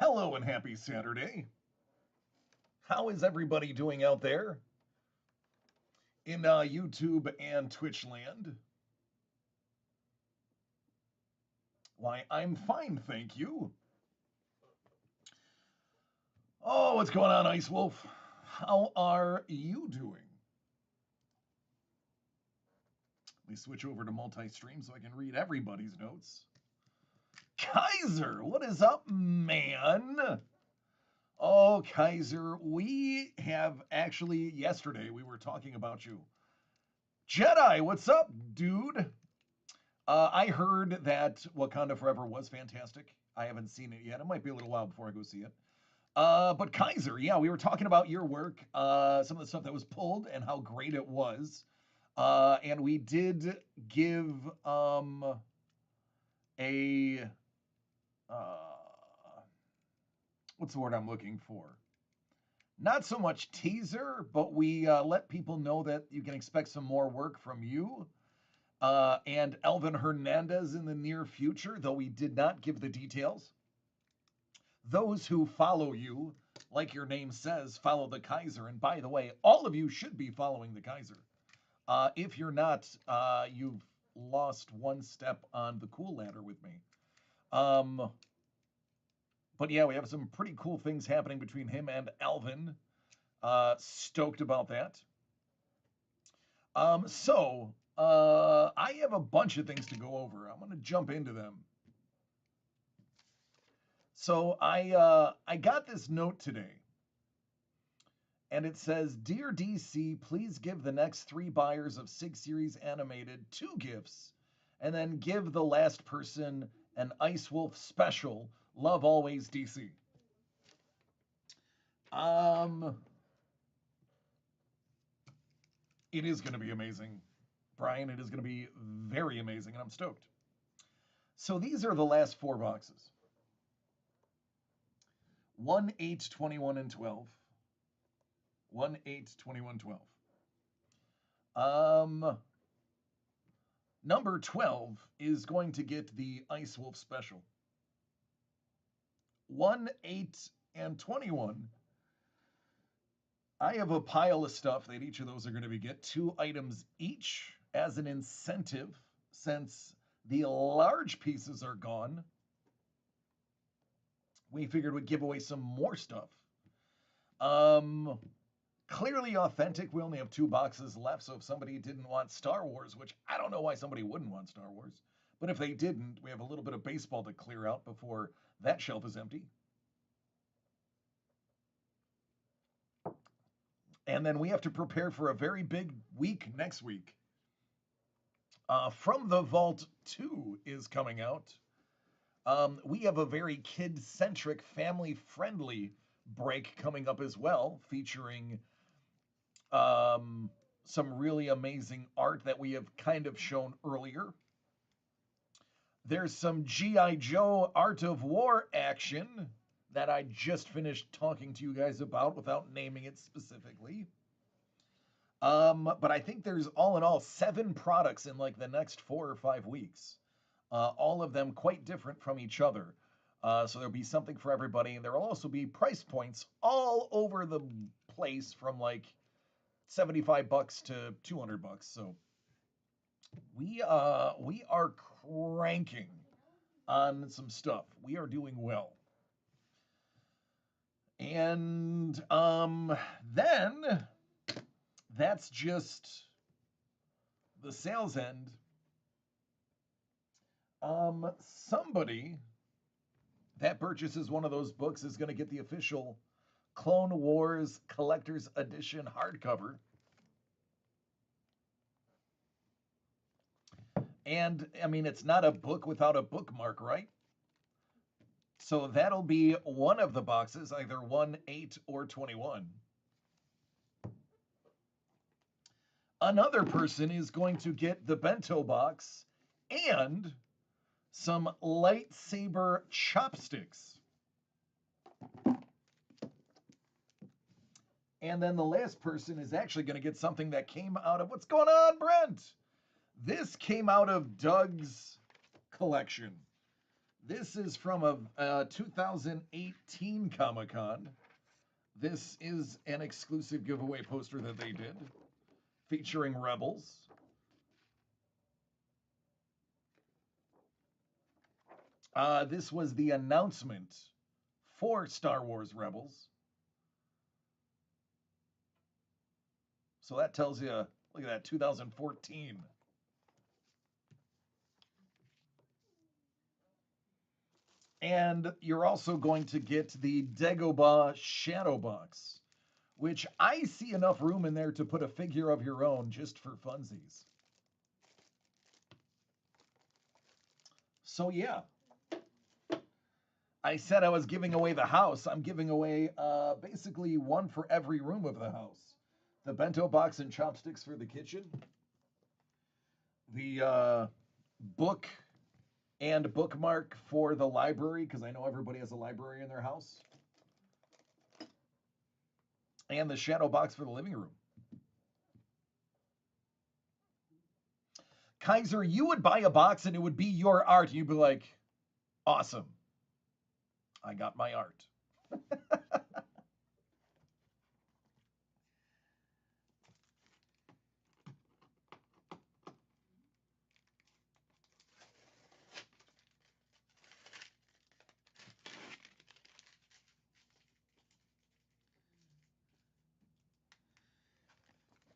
Hello and happy Saturday. How is everybody doing out there in YouTube and Twitch land? Why, I'm fine, thank you. Oh, what's going on, Ice Wolf? How are you doing? Let me switch over to multi-stream so I can read everybody's notes. Kaiser, what is up, man? Oh, Kaiser, we have actually, yesterday we were talking about you. Jedi, what's up, dude? I heard that Wakanda Forever was fantastic. I haven't seen it yet. It might be a little while before I go see it. But Kaiser, yeah, we were talking about your work, some of the stuff that was pulled and how great it was. And we did give a what's the word I'm looking for? Not so much teaser, but we let people know that you can expect some more work from you and Elvin Hernandez in the near future, though we did not give the details. Those who follow you, like your name says, follow the Kaiser. And by the way, all of you should be following the Kaiser. If you're not, you've lost one step on the cool ladder with me. But yeah, we have some pretty cool things happening between him and Alvin. Stoked about that. I have a bunch of things to go over. I'm going to jump into them. So I got this note today, and it says, "Dear DC, please give the next 3 buyers of Sig Series Animated 2 gifts, and then give the last person an Ice Wolf special. Love always, DC." It is going to be amazing, Brian. It is going to be very amazing, and I'm stoked. So these are the last 4 boxes. 1, 8, 21, and 12. 1, 8, 21, 12. Number 12 is going to get the Ice Wolf special. 1, 8, and 21. I have a pile of stuff that each of those are going to get 2 items each as an incentive, since the large pieces are gone. We figured we'd give away some more stuff. Clearly authentic, we only have 2 boxes left, so if somebody didn't want Star Wars, which I don't know why somebody wouldn't want Star Wars, but if they didn't, we have a little bit of baseball to clear out before that shelf is empty. And then we have to prepare for a very big week next week. From the Vault 2 is coming out. We have a very kid-centric, family-friendly break coming up as well, featuring some really amazing art that we have kind of shown earlier. There's some G.I. Joe Art of War action that I just finished talking to you guys about without naming it specifically. But I think there's all in all 7 products in like the next 4 or 5 weeks. All of them quite different from each other. So there'll be something for everybody. And there will also be price points all over the place from like $75 to $200. So we are cranking on some stuff. We are doing well. And then that's just the sales end. Somebody that purchases one of those books is going to get the official Clone Wars Collector's Edition hardcover. And, I mean, it's not a book without a bookmark, right? So that'll be one of the boxes, either 1, 8, or 21. Another person is going to get the bento box and some lightsaber chopsticks. And then the last person is actually going to get something that came out of, what's going on, Brent? This came out of Doug's collection. This is from a 2018 Comic-Con. This is an exclusive giveaway poster that they did featuring Rebels. This was the announcement for Star Wars Rebels. So that tells you, look at that, 2014. And you're also going to get the Dagobah Shadow Box, which I see enough room in there to put a figure of your own just for funsies. So yeah, I said I was giving away the house. I'm giving away basically one for every room of the house. The bento box and chopsticks for the kitchen. The book and bookmark for the library, because I know everybody has a library in their house. And the shadow box for the living room. Kaiser, you would buy a box and it would be your art. You'd be like, awesome. I got my art.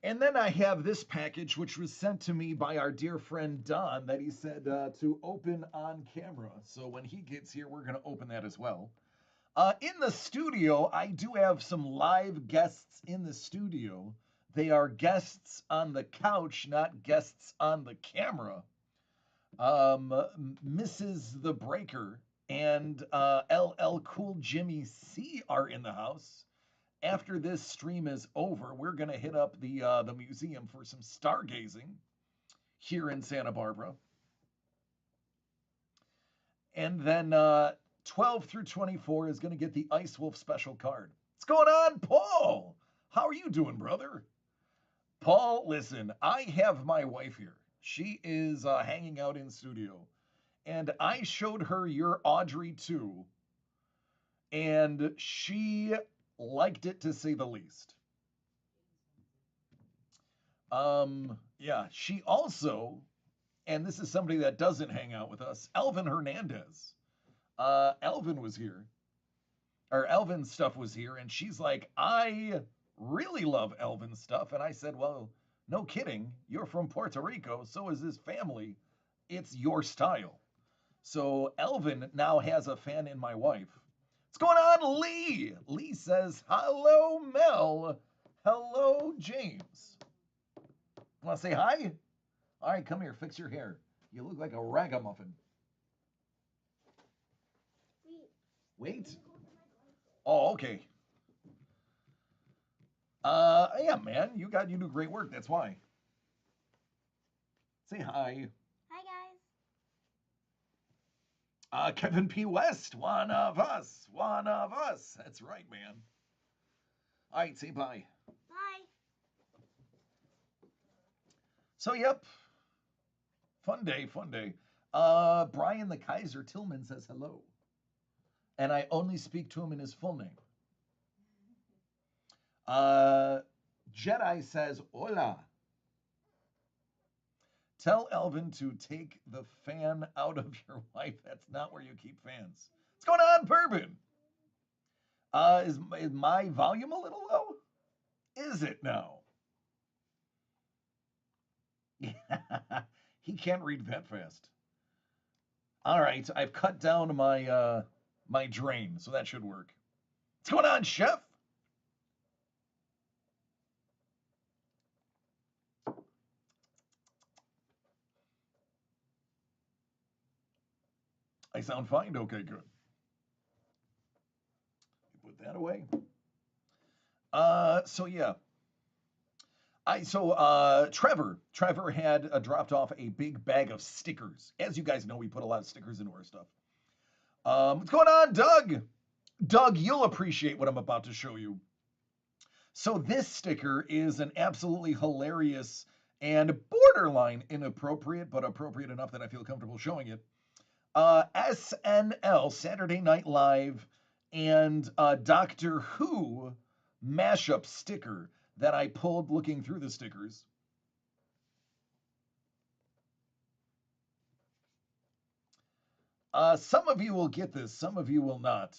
And then I have this package, which was sent to me by our dear friend Don, that he said to open on camera. So when he gets here, we're going to open that as well. In the studio, I do have some live guests in the studio. They are guests on the couch, not guests on the camera. Mrs. The Breaker and LL Cool Jimmy C are in the house. After this stream is over, we're going to hit up the museum for some stargazing here in Santa Barbara. And then 12 through 24 is going to get the Ice Wolf special card. What's going on, Paul? How are you doing, brother? Paul, listen, I have my wife here. She is hanging out in studio. And I showed her your Audrey 2. And she liked it, to say the least. Yeah, she also, and this is somebody that doesn't hang out with us, Elvin Hernandez. Elvin was here, or Elvin's stuff was here, and she's like, I really love Elvin's stuff. And I said, well, no kidding. You're from Puerto Rico, so is his family. It's your style. So Elvin now has a fan in my wife. What's going on, Lee? Lee says, hello, Mel. Hello, James. Want to say hi? All right, come here. Fix your hair. You look like a ragamuffin. Wait. Oh, okay. Yeah, man. You do great work. That's why. Say hi. Hi, guys. Kevin P. West, one of us. One of us. That's right, man. All right, say bye. Bye. So, yep. Fun day, fun day. Brian the Kaiser Tillman says hello. And I only speak to him in his full name. Jedi says hola. Tell Elvin to take the fan out of your wife. That's not where you keep fans. What's going on, Bourbon? Is my volume a little low? Is it now? He can't read that fast. All right, I've cut down my my drain, so that should work. What's going on, Chef? I sound fine? Okay, good. Put that away. So yeah. Trevor had dropped off a big bag of stickers. As you guys know, we put a lot of stickers into our stuff. What's going on, Doug? Doug, you'll appreciate what I'm about to show you. So this sticker is an absolutely hilarious and borderline inappropriate, but appropriate enough that I feel comfortable showing it. SNL, Saturday Night Live, and Doctor Who mashup sticker that I pulled looking through the stickers. Some of you will get this, some of you will not.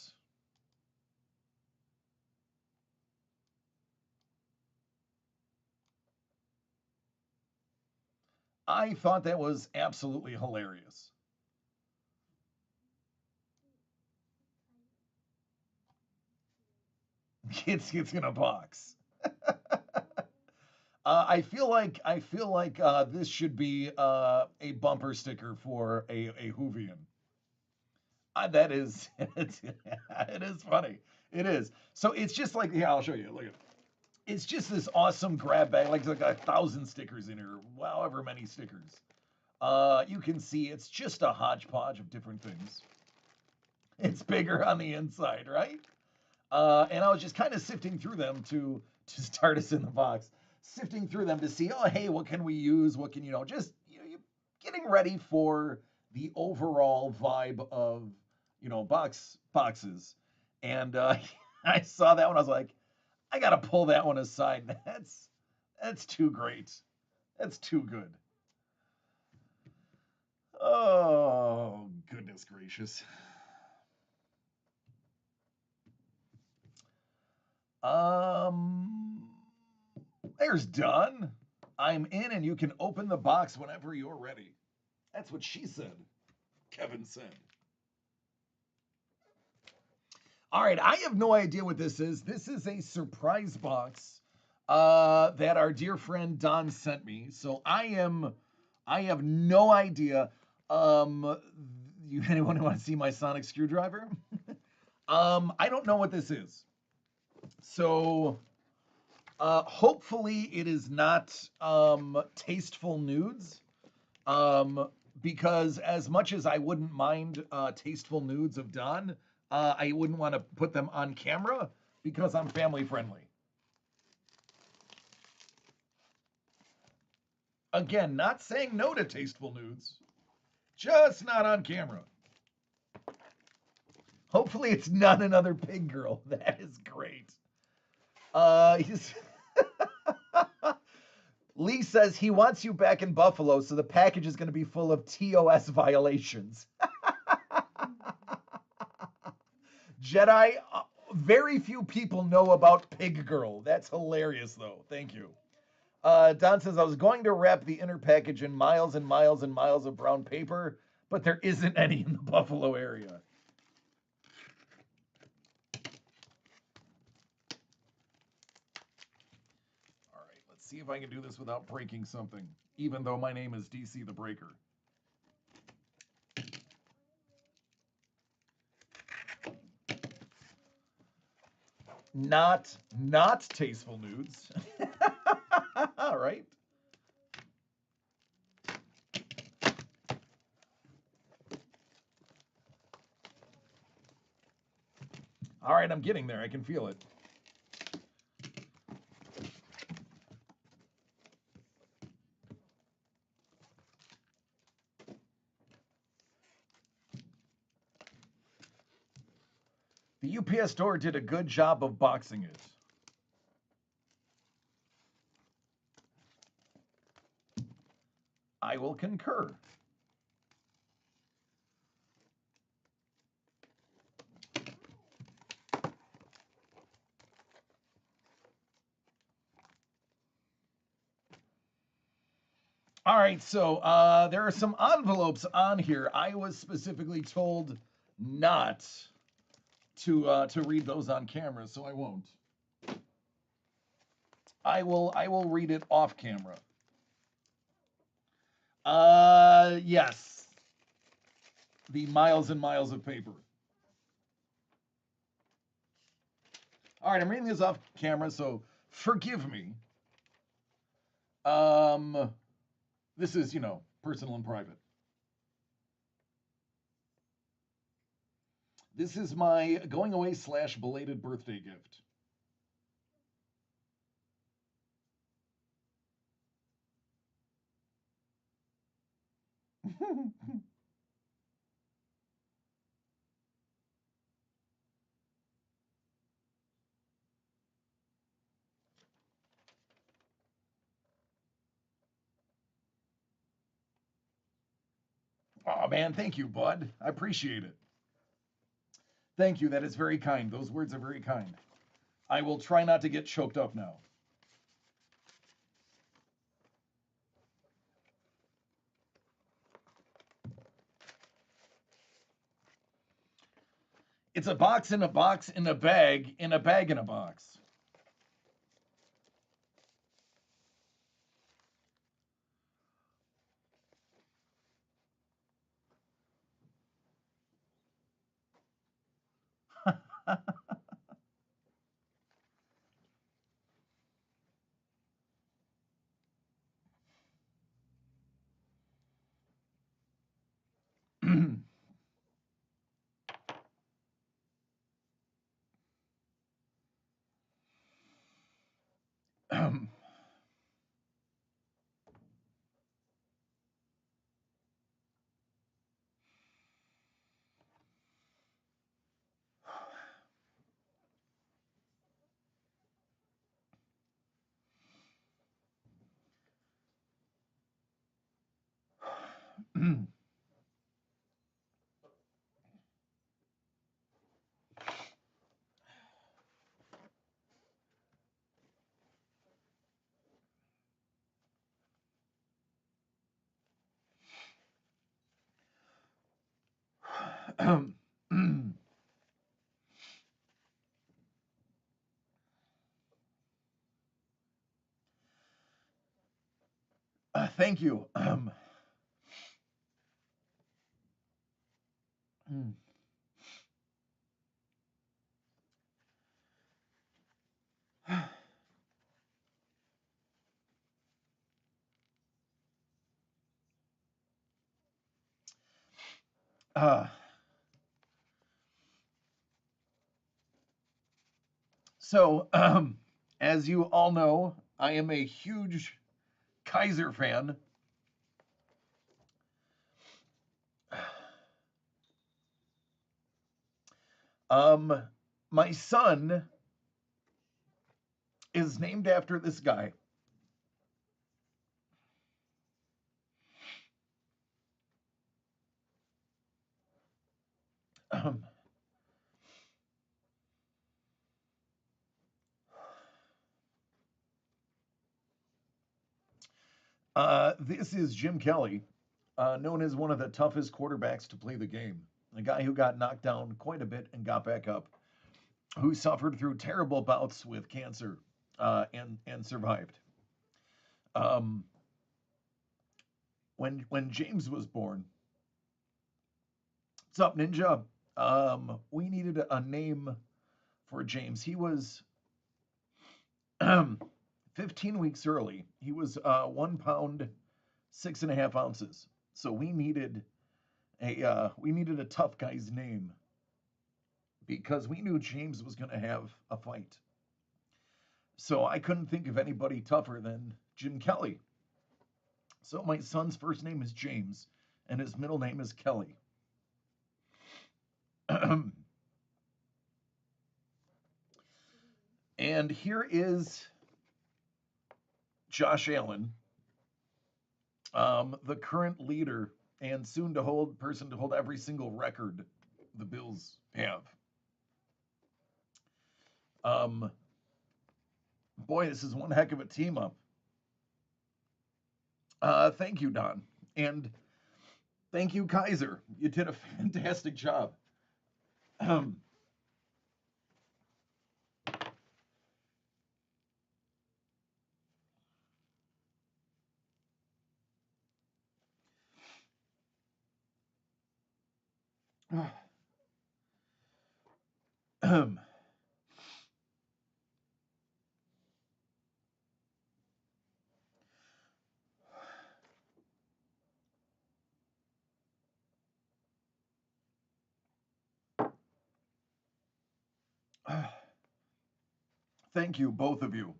I thought that was absolutely hilarious. It's in a box. I feel like this should be a bumper sticker for a Whovian. That is it is funny. It is. So it's just like, yeah, I'll show you. Look at it. It's just this awesome grab bag, like 1,000 stickers in here, however many stickers. You can see it's just a hodgepodge of different things. It's bigger on the inside, right? And I was just kind of sifting through them to start us in the box, sifting through them to see, oh, hey, what can we use? What can just getting ready for the overall vibe of boxes. And I saw that one, I was like, I gotta pull that one aside. That's too great. That's too good. Oh goodness gracious. Um, there's done. I'm in, and you can open the box whenever you're ready. That's what she said. Kevin said. All right, I have no idea what this is. This is a surprise box that our dear friend Don sent me. So I have no idea. Anyone want to see my sonic screwdriver? I don't know what this is. So hopefully it is not tasteful nudes. Because as much as I wouldn't mind tasteful nudes of Don, I wouldn't want to put them on camera because I'm family friendly. Again, not saying no to tasteful nudes, just not on camera. Hopefully it's not another pig girl. That is great. He's Lee says he wants you back in Buffalo, so the package is going to be full of TOS violations. Jedi, very few people know about Pig Girl. That's hilarious, though. Thank you. Don says, I was going to wrap the inner package in miles and miles and miles of brown paper, but there isn't any in the Buffalo area. All right, let's see if I can do this without breaking something, even though my name is DC the Breaker. Not tasteful nudes. All right. All right, I'm getting there. I can feel it. The UPS store did a good job of boxing it. I will concur. All right, so there are some envelopes on here. I was specifically told not to read those on camera, so I won't. I will read it off camera. Yes. The miles and miles of paper. All right, I'm reading this off camera, so forgive me. This is, personal and private. This is my going away / belated birthday gift. Oh, man, thank you, bud. I appreciate it. Thank you. That is very kind. Those words are very kind. I will try not to get choked up now. It's a box in a box in a bag in a bag in a box. Thank you. uh, so, as you all know, I am a huge Kaiser fan. Um, my son is named after this guy. Um, this is Jim Kelly, known as one of the toughest quarterbacks to play the game. A guy who got knocked down quite a bit and got back up, who suffered through terrible bouts with cancer and survived. Um, when James was born, what's up, Ninja? We needed a name for James. He was 15 weeks early. He was 1 pound 6.5 ounces. So we needed a tough guy's name because we knew James was going to have a fight. So I couldn't think of anybody tougher than Jim Kelly. So my son's first name is James, and his middle name is Kelly. And here is Josh Allen, the current leader and soon to hold person to hold every single record the Bills have. Um, Boy, this is one heck of a team up. Thank you, Don, and thank you, Kaiser. You did a fantastic job. Thank you, both of you.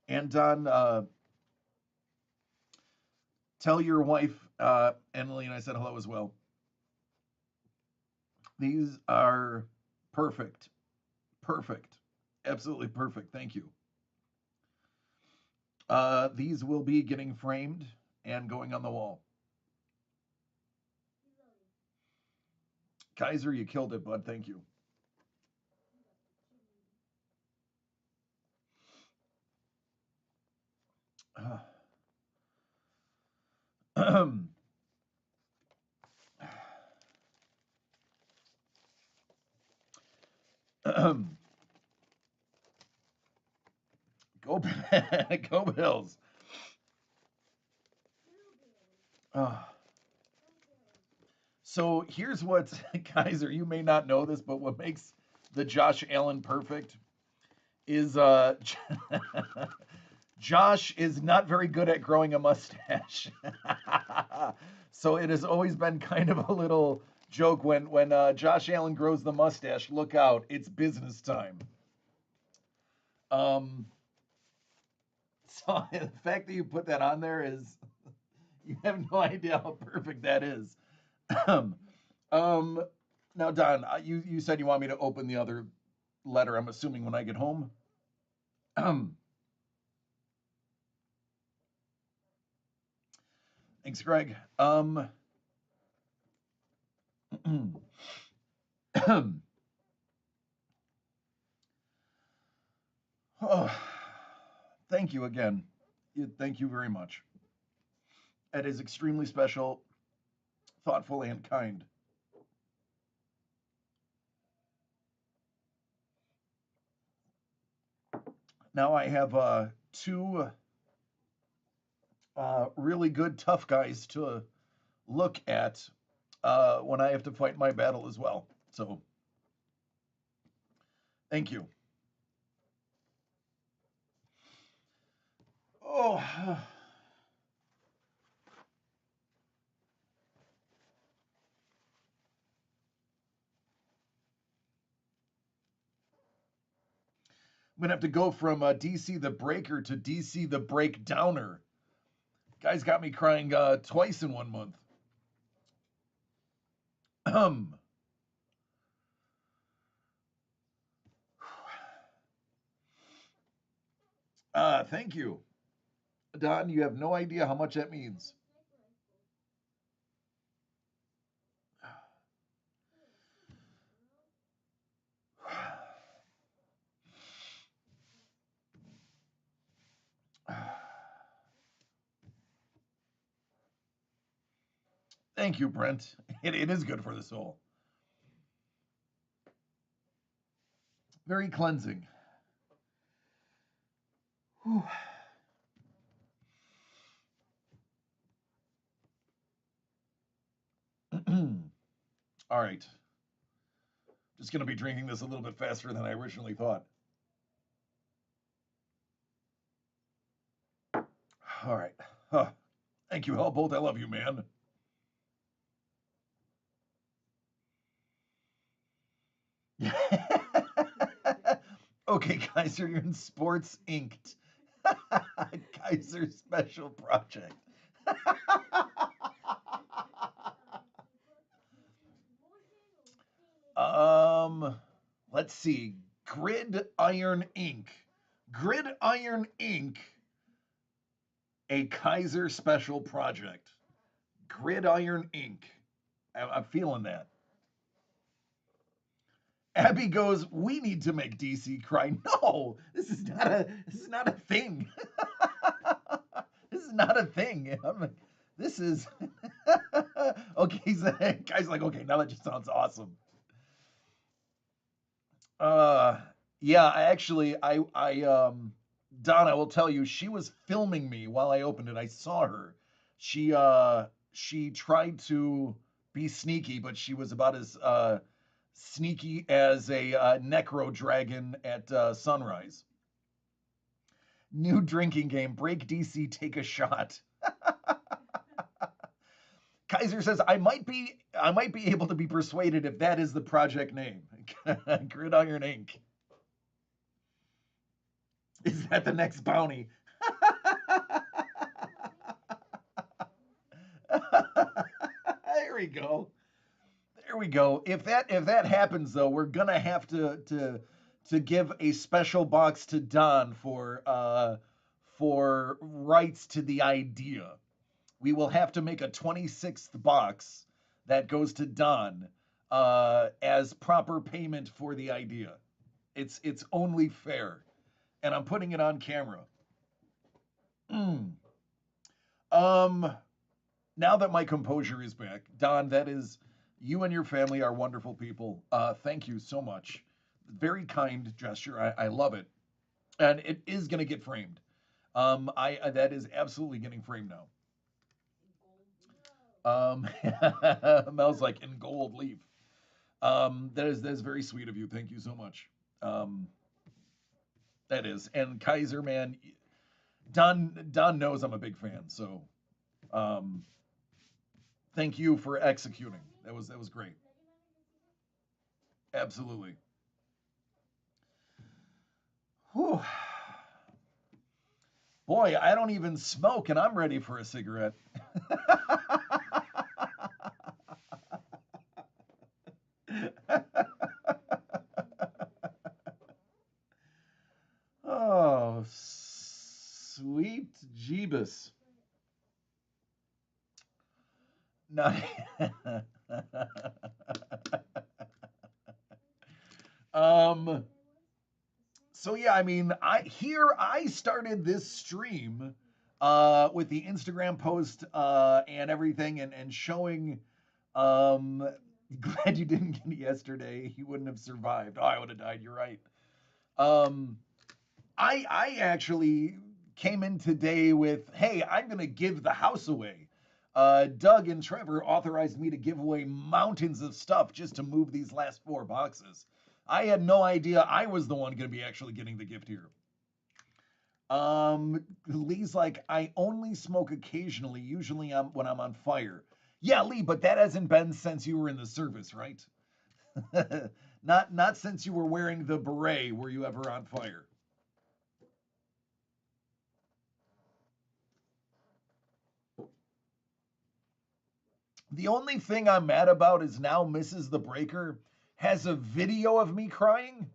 And Don, tell your wife, Emily, and I said hello as well. These are perfect. Perfect. Absolutely perfect. Thank you. These will be getting framed and going on the wall. Kaiser, you killed it, bud. Thank you. Go, go Bills. Uh, so here's what, Kaiser, you may not know this, but what makes the Josh Allen perfect is Josh is not very good at growing a mustache. So it has always been kind of a little joke when Josh Allen grows the mustache, look out, it's business time. Um, so the fact that you put that on there is, you have no idea how perfect that is. um, now, Don, you said you want me to open the other letter. I'm assuming when I get home. Thanks, Greg. Oh, thank you again. Thank you very much. It is extremely special, thoughtful, and kind. Now I have two really good tough guys to look at when I have to fight my battle as well. So thank you. Oh, I'm gonna have to go from DC the Breaker to DC the Breakdowner. Guys got me crying twice in 1 month. Thank you, Don. You have no idea how much that means. Thank you, Brent. It is good for the soul. Very cleansing. Whew. All right. Just going to be drinking this a little bit faster than I originally thought. All right. Huh. Thank you, Hellbolt. I love you, man. Okay, Kaiser, you're in Sports Inked. Kaiser Special Project. um, let's see. Grid Iron Ink. Grid Iron Ink. A Kaiser Special Project. Gridiron Ink. I'm feeling that. Abby goes, "We need to make DC cry." No, this is not a thing. This is not a thing. This is okay. So, guy's like, okay, now that just sounds awesome. Uh, yeah, Don, I will tell you, she was filming me while I opened it. I saw her. She tried to be sneaky, but she was about as sneaky as a necro dragon at sunrise. New drinking game. Break DC, take a shot. Kaiser says I might be able to be persuaded if that is the project name. Gridiron Inc. Is that the next bounty? There we go. There we go. If that happens though, we're gonna have to give a special box to Don for rights to the idea. We will have to make a 26th box that goes to Don as proper payment for the idea. It's only fair, and I'm putting it on camera. Mm. Um, Now that my composure is back, Don, that is, you and your family are wonderful people. Thank you so much. Very kind gesture. I love it, and it is gonna get framed. I that is absolutely getting framed now. Mel's like in gold leaf. That is very sweet of you. Thank you so much. Um, that is, and Kaiser, man, Don knows I'm a big fan, so um, thank you for executing. That was great. Absolutely. Whew. Boy, I don't even smoke, and I'm ready for a cigarette. Oh, sweet Jeebus. No. um. So yeah, I mean, I started this stream with the Instagram post and everything, and showing. Um, Glad you didn't get it yesterday. You wouldn't have survived. Oh, I would have died. You're right. Um, I actually came in today with, hey, I'm gonna give the house away. Doug and Trevor authorized me to give away mountains of stuff just to move these last 4 boxes. I had no idea I was the one gonna be actually getting the gift here. Lee's like, I only smoke occasionally, usually when I'm on fire. Yeah, Lee, but that hasn't been since you were in the service, right? Not since you were wearing the beret were you ever on fire. The only thing I'm mad about is now Mrs. The Breaker has a video of me crying,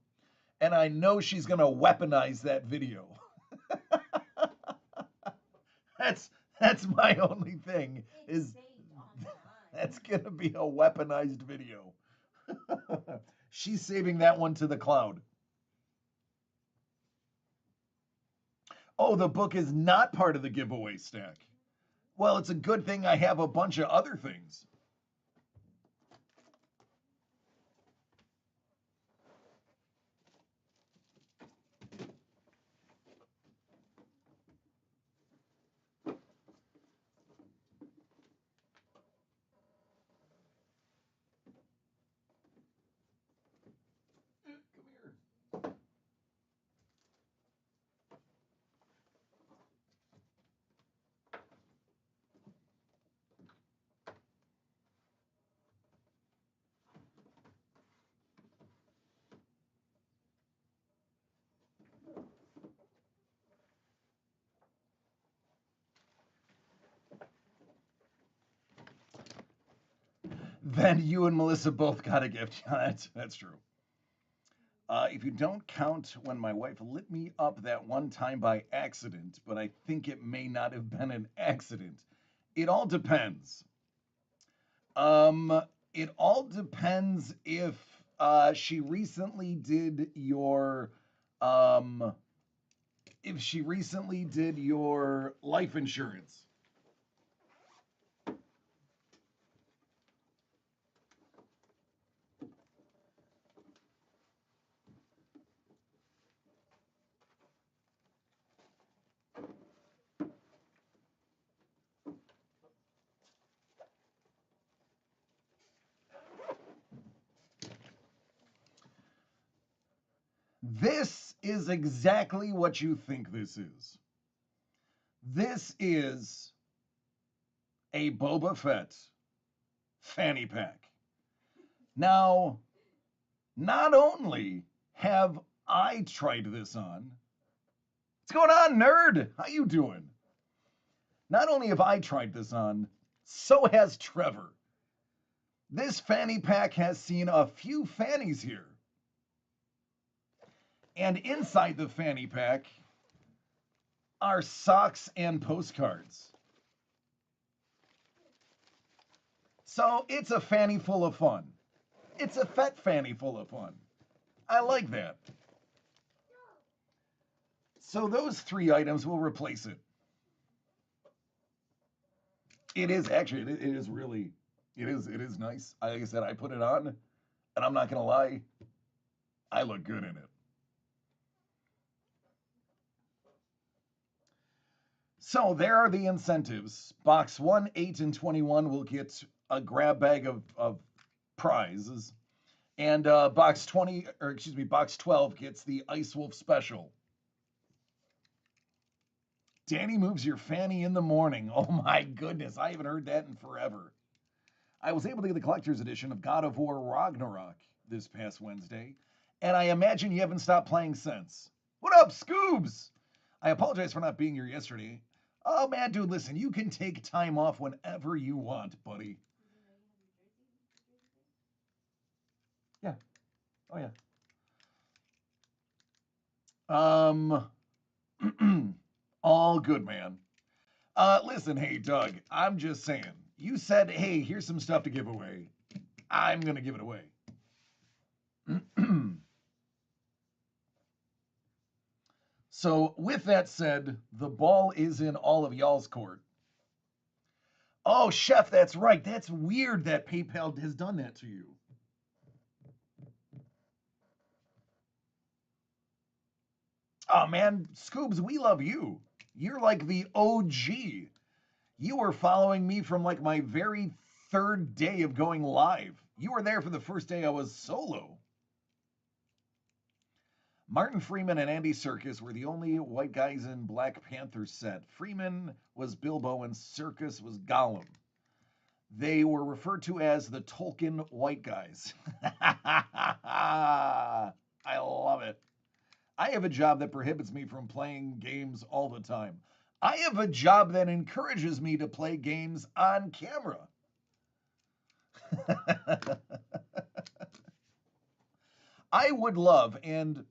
and I know she's gonna weaponize that video. That's that's my only thing is that's gonna be a weaponized video. She's saving that one to the cloud. Oh, the book is not part of the giveaway stack. Well, it's a good thing I have a bunch of other things. Come here. Then you and Melissa both got a gift. That's true. If you don't count when my wife lit me up that one time by accident, but I think it may not have been an accident. It all depends. It all depends if she recently did um, your life insurance. This is exactly what you think this is. This is a Boba Fett fanny pack. Now, not only have I tried this on, what's going on, nerd? How you doing? Not only have I tried this on, so has Trevor. This fanny pack has seen a few fannies here. And inside the fanny pack are socks and postcards. So it's a fanny full of fun. It's a fat fanny full of fun. I like that. So those three items will replace it. It is actually, it is really, it is nice. Like I said, I put it on, and I'm not gonna lie, I look good in it. So there are the incentives. Box 1, 8, and 21 will get a grab bag of prizes. And box 20, or excuse me, box 12 gets the Ice Wolf special. Danny moves your fanny in the morning. Oh my goodness, I haven't heard that in forever. I was able to get the collector's edition of God of War Ragnarok this past Wednesday, and I imagine you haven't stopped playing since. What up, Scoobs? I apologize for not being here yesterday. Oh man, dude, listen, you can take time off whenever you want, buddy. Yeah. Oh yeah. Um, all good, man. Listen, hey, Doug, I'm just saying. You said, hey, here's some stuff to give away. I'm gonna give it away. So, with that said, the ball is in all of y'all's court. Oh, Chef, that's right. That's weird that PayPal has done that to you. Oh, man, Scoobs, we love you. You're like the OG. You were following me from like my very third day of going live. You were there for the first day I was solo. Martin Freeman and Andy Serkis were the only white guys in Black Panther set. Freeman was Bilbo and Serkis was Gollum. They were referred to as the Tolkien white guys. I love it. I have a job that prohibits me from playing games all the time. I have a job that encourages me to play games on camera. I would love, and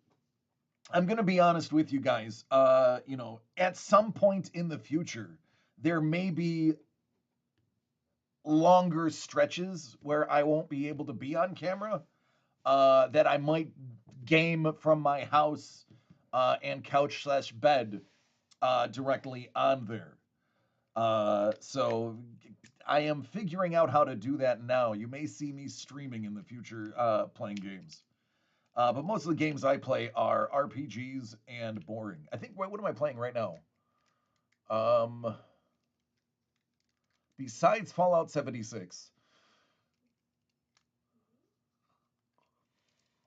I'm going to be honest with you guys, at some point in the future, there may be longer stretches where I won't be able to be on camera, that I might game from my house and couch slash bed directly on there. So I am figuring out how to do that now. You may see me streaming in the future playing games. But most of the games I play are RPGs and boring. I think, what am I playing right now? Um, Besides Fallout 76,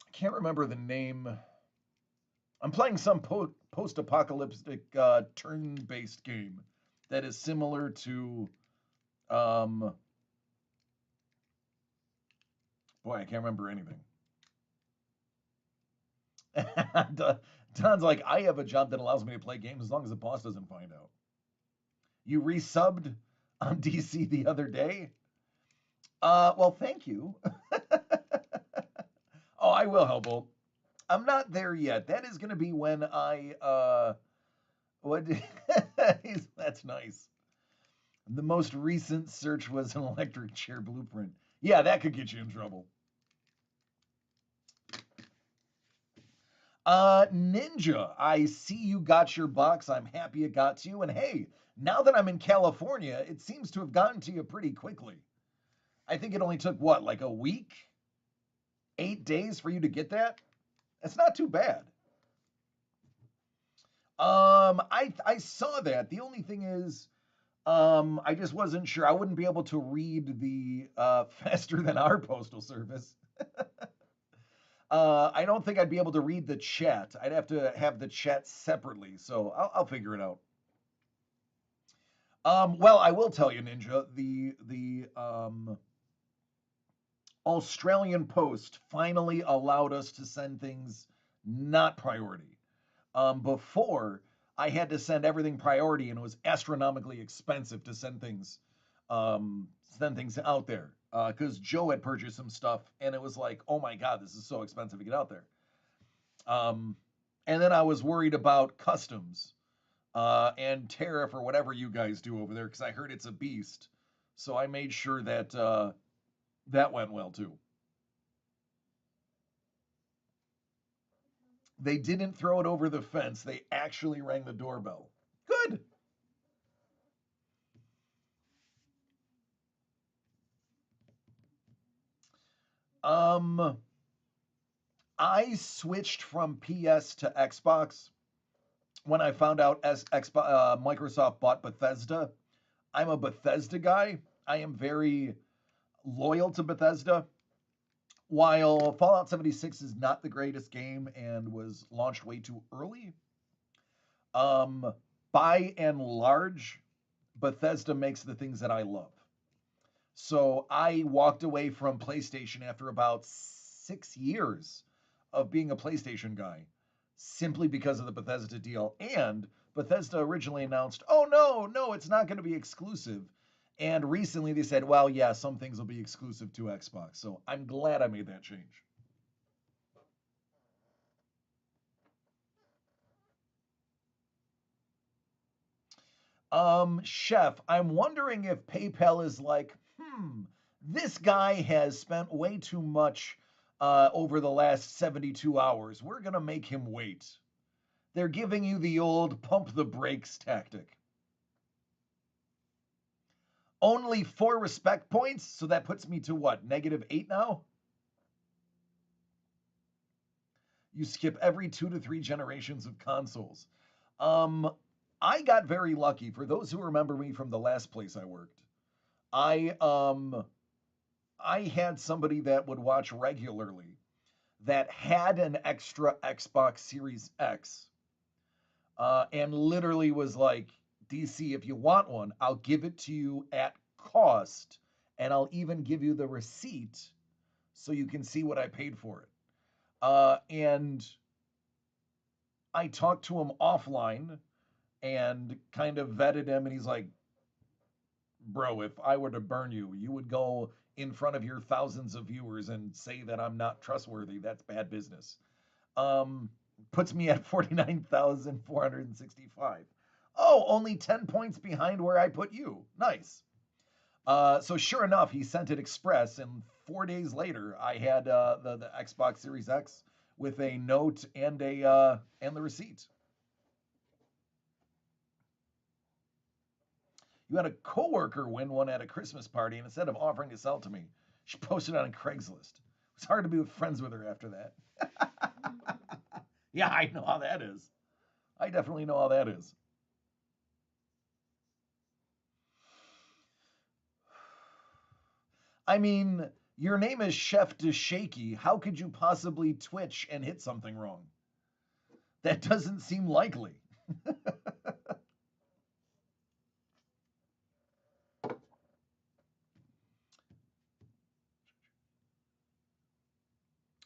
I can't remember the name. I'm playing some post-apocalyptic turn-based game that is similar to, um, boy, I can't remember anything. Don's like, I have a job that allows me to play games as long as the boss doesn't find out. You resubbed on DC the other day? Well, thank you. Oh, I will, Hellbolt. I'm not there yet. That is going to be when what? That's nice. The most recent search was an electric chair blueprint. Yeah, that could get you in trouble. Ninja, I see you got your box. I'm happy it got to you. And hey, now that I'm in California, it seems to have gotten to you pretty quickly. I think it only took what, like a week? 8 days for you to get that? It's not too bad. I saw that. The only thing is, I just wasn't sure. I wouldn't be able to read the faster than our postal service. I don't think I'd be able to read the chat. I'd have to have the chat separately, so I'll figure it out. Well, I will tell you, Ninja, the Australian Post finally allowed us to send things not priority. Before, I had to send everything priority, and it was astronomically expensive to send things out there. Because Joe had purchased some stuff, and it was like, oh my god, this is so expensive to get out there. Um, and then I was worried about customs and tariff or whatever you guys do over there, because I heard it's a beast. So I made sure that that went well too. They didn't throw it over the fence. They actually rang the doorbell. Good. Um, I switched from PS to Xbox when I found out as Microsoft bought Bethesda. I'm a Bethesda guy. I am very loyal to Bethesda. While Fallout 76 is not the greatest game and was launched way too early, um, by and large, Bethesda makes the things that I love. So I walked away from PlayStation after about 6 years of being a PlayStation guy simply because of the Bethesda deal. And Bethesda originally announced, oh, no, no, it's not going to be exclusive. And recently they said, well, yeah, some things will be exclusive to Xbox. So I'm glad I made that change. Chef, I'm wondering if PayPal is like, this guy has spent way too much over the last 72 hours. We're going to make him wait. They're giving you the old pump the brakes tactic. Only 4 respect points, so that puts me to what, -8 now? You skip every 2 to 3 generations of consoles. Um, I got very lucky. For those who remember me from the last place I worked, I um I had somebody that would watch regularly that had an extra Xbox Series X, and literally was like, DC, if you want one, I'll give it to you at cost, and I'll even give you the receipt so you can see what I paid for it. And I talked to him offline and kind of vetted him, and he's like, bro, if I were to burn you, you would go in front of your thousands of viewers and say that I'm not trustworthy. That's bad business. Um, Puts me at 49,465. Oh, only 10 points behind where I put you. Nice. So sure enough, he sent it express, and 4 days later, I had the Xbox Series X with a note and the receipt. You had a coworker win one at a Christmas party, and instead of offering to sell it to me, she posted it on Craigslist. It was hard to be friends with her after that. Yeah, I know how that is. I definitely know how that is. I mean, your name is Chef de Shaky. How could you possibly twitch and hit something wrong? That doesn't seem likely.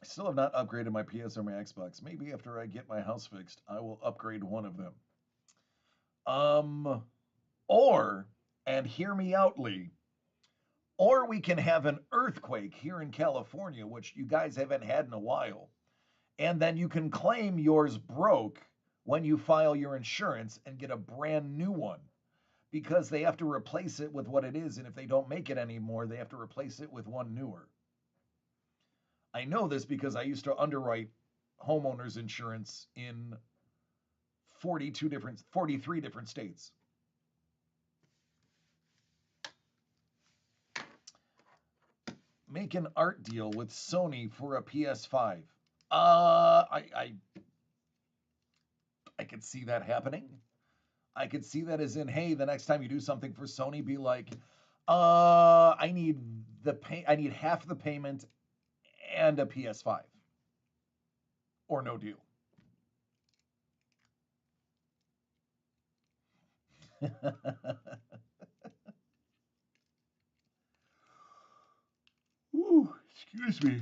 I still have not upgraded my PS or my Xbox. Maybe after I get my house fixed, I will upgrade one of them. Um, or, and hear me out, Lee, or we can have an earthquake here in California, which you guys haven't had in a while. And then you can claim yours broke when you file your insurance and get a brand new one because they have to replace it with what it is. And if they don't make it anymore, they have to replace it with one newer. I know this because I used to underwrite homeowners insurance in 43 different states. Make an art deal with Sony for a PS5. I could see that happening. I could see that as in, hey, the next time you do something for Sony, be like, I need half the payment and a PS5, or no deal. Ooh, excuse me.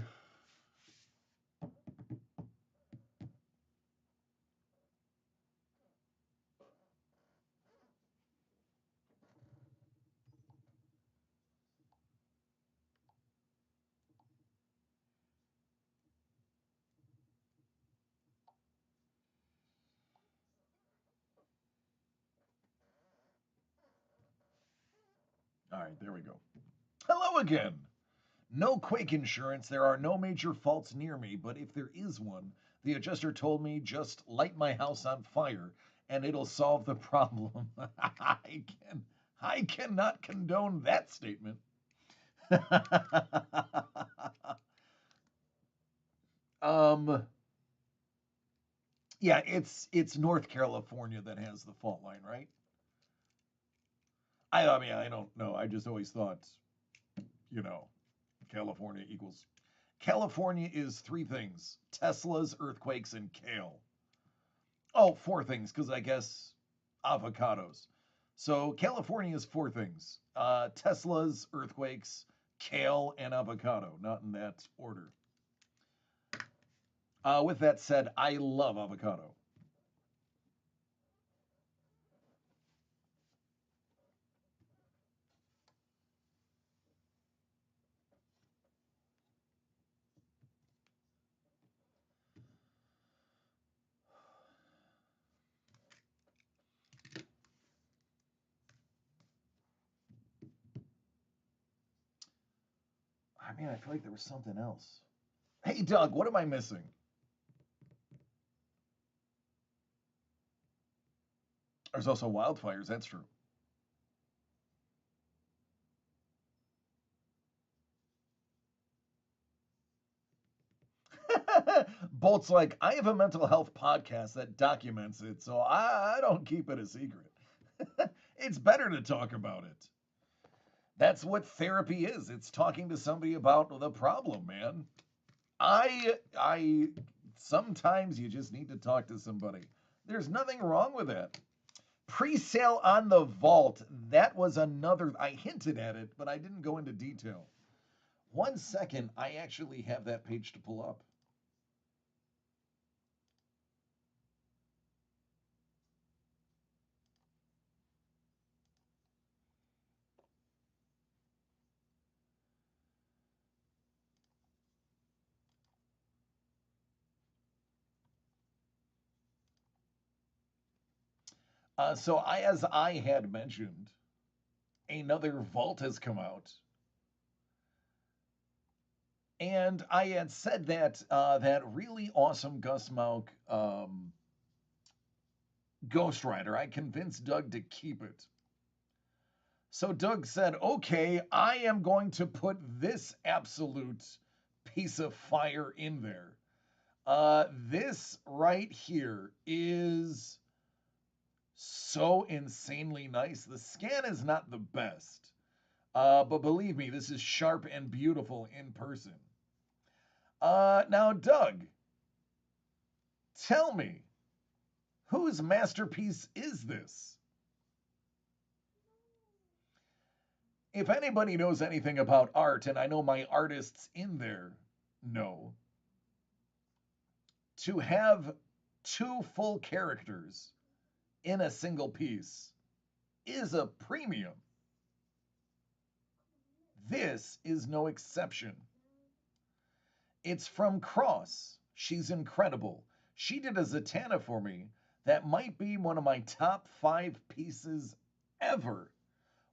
All right, there we go. Hello again. No quake insurance. There are no major faults near me, but if there is one, The adjuster told me just light my house on fire and it'll solve the problem. I cannot condone that statement. um yeah, it's North California that has the fault line, right? I mean, I don't know. I just always thought, you know, California equals California is three things: Teslas, earthquakes, and kale. Oh, four things, because I guess avocados. So California is four things: Teslas, earthquakes, kale, and avocado. Not in that order. With that said, I love avocado. I mean, I feel like there was something else. Hey, Doug, what am I missing? There's also wildfires. That's true. Bolt's like, I have a mental health podcast that documents it, so I don't keep it a secret. It's better to talk about it. That's what therapy is. It's talking to somebody about the problem, man. I sometimes you just need to talk to somebody. There's nothing wrong with that. Pre-sale on the vault. That was another I hinted at it, but I didn't go into detail. 1 second, I actually have that page to pull up. As I had mentioned, another vault has come out, and I had said that that really awesome Gus Mauk Ghost Rider. I convinced Doug to keep it. So Doug said, "Okay, I am going to put this absolute piece of fire in there. This right here is so insanely nice. The scan is not the best, but believe me, this is sharp and beautiful in person." Now, Doug, tell me, whose masterpiece is this? If anybody knows anything about art, and I know my artists in there know, to have two full characters in a single piece is a premium. This is no exception. It's from Cross. She's incredible. She did a Zatanna for me that might be one of my top 5 pieces ever.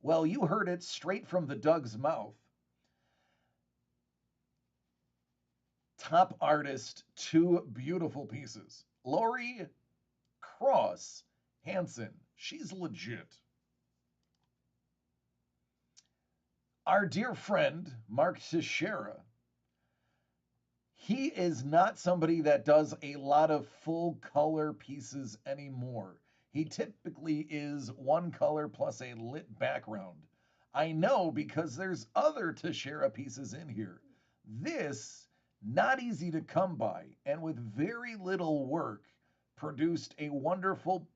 Well, you heard it straight from the Doug's mouth. Top artist, 2 beautiful pieces. Lori Cross Hansen. She's legit. Our dear friend, Mark Teixeira, he is not somebody that does a lot of full color pieces anymore. He typically is one color plus a lit background. I know because there's other Teixeira pieces in here. This, not easy to come by, and with very little work, produced a wonderful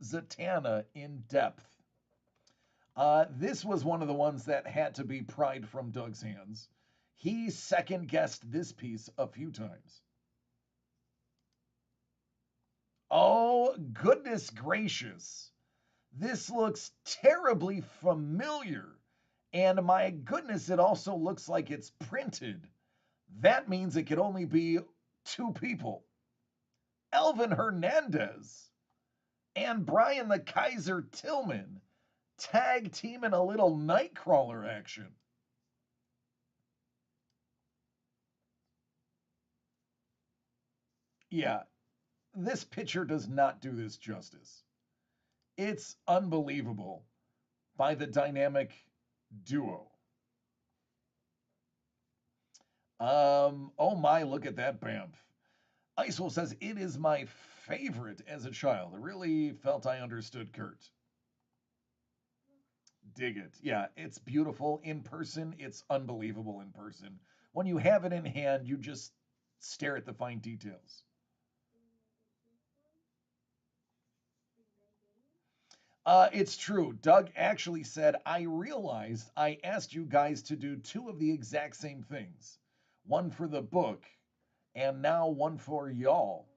Zatanna in depth. This was one of the ones that had to be pried from Doug's hands. He second guessed this piece a few times. Oh, goodness gracious. This looks terribly familiar. And my goodness, it also looks like it's printed. That means it could only be 2 people: Elvin Hernandez and Brian the Kaiser Tillman, tag team in a little Nightcrawler action. Yeah, this picture does not do this justice. It's unbelievable by the dynamic duo. Oh my, look at that Bamf. Icewolf says, it is my favorite as a child. I really felt I understood Kurt. Dig it. Yeah, it's beautiful in person. It's unbelievable in person. When you have it in hand, you just stare at the fine details. It's true. Doug actually said, I realized I asked you guys to do two of the exact same things, one for the book and now one for y'all.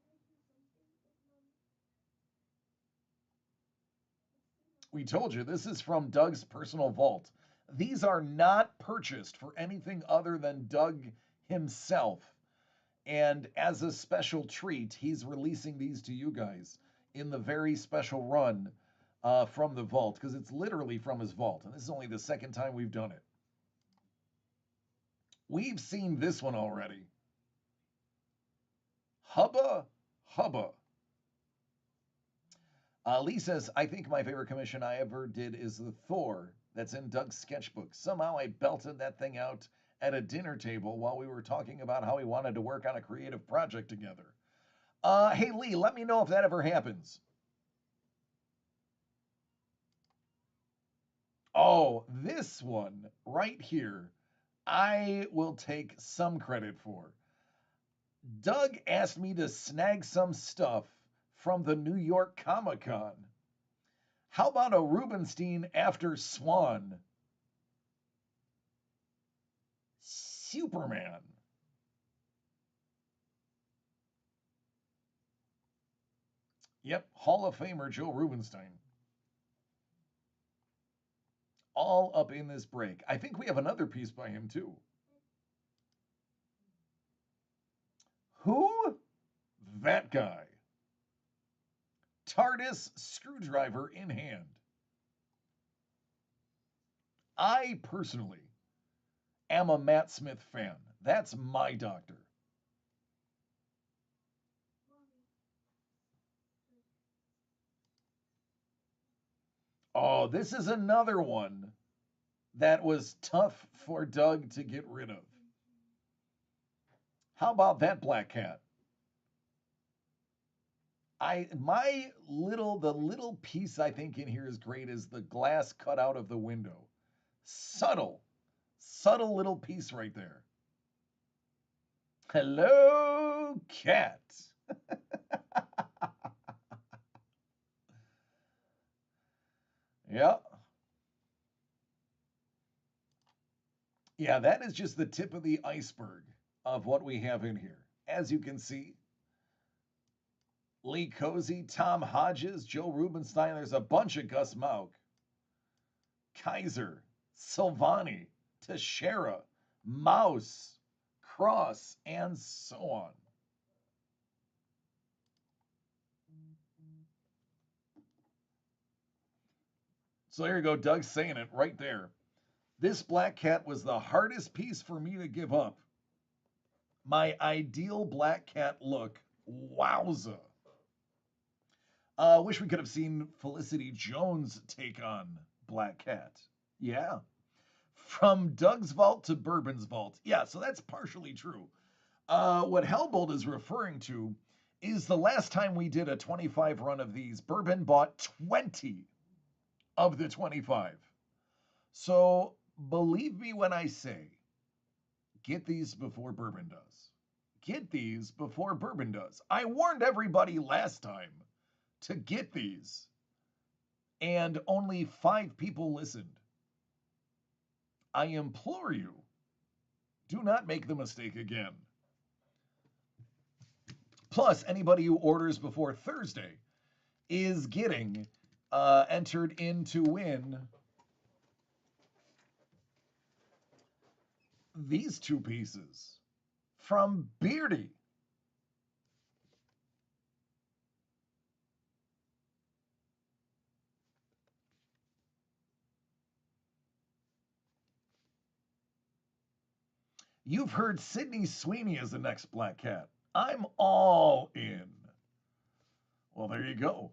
We told you this is from Doug's personal vault. These are not purchased for anything other than Doug himself. And as a special treat, he's releasing these to you guys in the very special run from the vault, because it's literally from his vault. And this is only the second time we've done it. We've seen this one already. Hubba Hubba. Lee says, I think my favorite commission I ever did is the Thor that's in Doug's sketchbook. Somehow I belted that thing out at a dinner table while we were talking about how we wanted to work on a creative project together. Hey, Lee, let me know if that ever happens. Oh, this one right here, I will take some credit for. Doug asked me to snag some stuff from the New York Comic Con. How about a Rubenstein after Swan? Superman. Yep, Hall of Famer Joe Rubenstein. All up in this break. I think we have another piece by him too. Who? That guy. TARDIS screwdriver in hand. I personally am a Matt Smith fan. That's my doctor. Oh, this is another one that was tough for Doug to get rid of. How about that black cat? The little piece I think in here is great is the glass cut out of the window. Subtle, subtle little piece right there. Hello, cat. Yeah. Yeah, that is just the tip of the iceberg of what we have in here. As you can see, Lee Cozy, Tom Hodges, Joe Rubenstein, there's a bunch of Gus Mauk, Kaiser, Silvani, Teixeira, Mouse, Cross, and so on. So there you go, Doug saying it right there. This black cat was the hardest piece for me to give up. My ideal black cat look. Wowza. Wish we could have seen Felicity Jones take on Black Cat. Yeah. From Doug's vault to Bourbon's vault. Yeah, so that's partially true. What Hellbold is referring to is the last time we did a 25 run of these, Bourbon bought 20 of the 25. So believe me when I say, get these before Bourbon does. Get these before Bourbon does. I warned everybody last time to get these, and only 5 people listened. I implore you, do not make the mistake again. Plus, anybody who orders before Thursday is getting entered in to win these 2 pieces from Beardy. You've heard Sydney Sweeney is the next Black Cat. I'm all in. Well, there you go.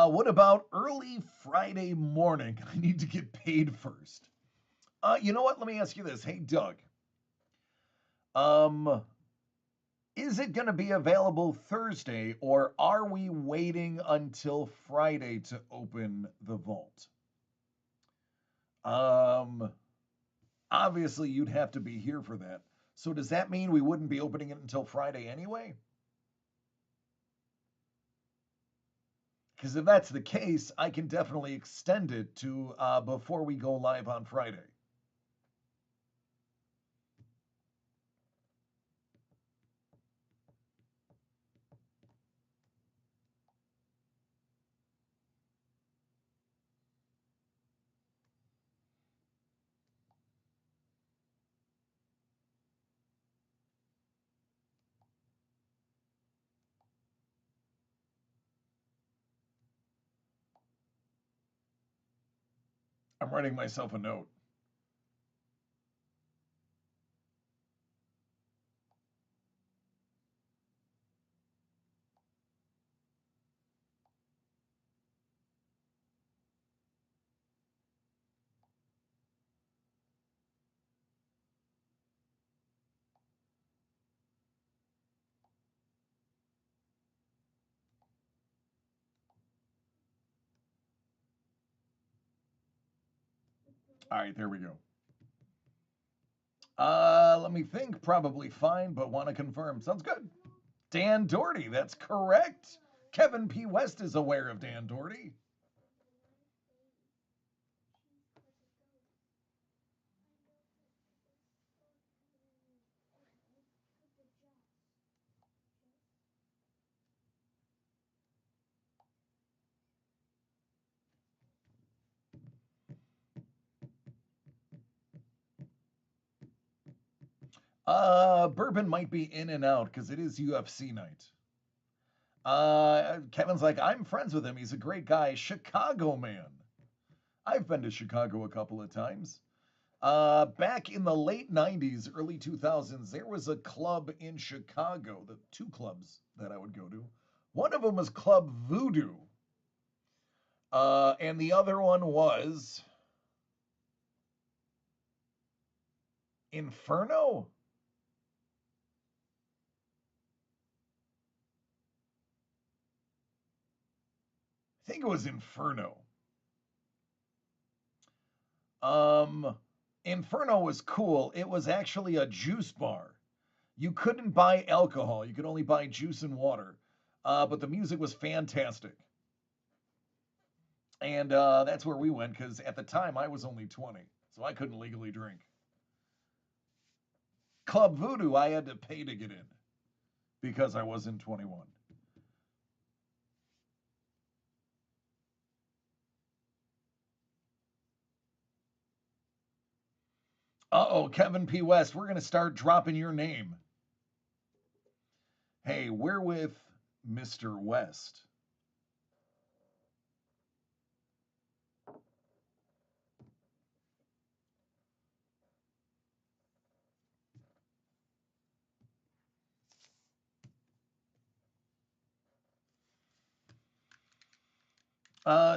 What about early Friday morning? I need to get paid first. You know what? Let me ask you this. Hey, Doug. Um, is it going to be available Thursday, or are we waiting until Friday to open the vault? Um, Obviously, you'd have to be here for that. So does that mean we wouldn't be opening it until Friday anyway? Because if that's the case, I can definitely extend it to before we go live on Friday. I'm writing myself a note. All right, there we go. Let me think. Probably fine, but want to confirm. Sounds good. Dan Doherty, that's correct. Kevin P. West is aware of Dan Doherty. Bourbon might be in and out because it is UFC night. Kevin's like, I'm friends with him. He's a great guy. Chicago man. I've been to Chicago a couple of times. Back in the late 90s, early 2000s, there was a club in Chicago, the two clubs that I would go to. One of them was Club Voodoo, and the other one was Inferno? I think it was Inferno. Um, Inferno was cool. It was actually a juice bar. You couldn't buy alcohol, you could only buy juice and water. But the music was fantastic. And that's where we went because at the time I was only 20, so I couldn't legally drink. Club Voodoo, I had to pay to get in because I wasn't 21. Uh-oh, Kevin P. West, we're going to start dropping your name. Hey, we're with Mr. West.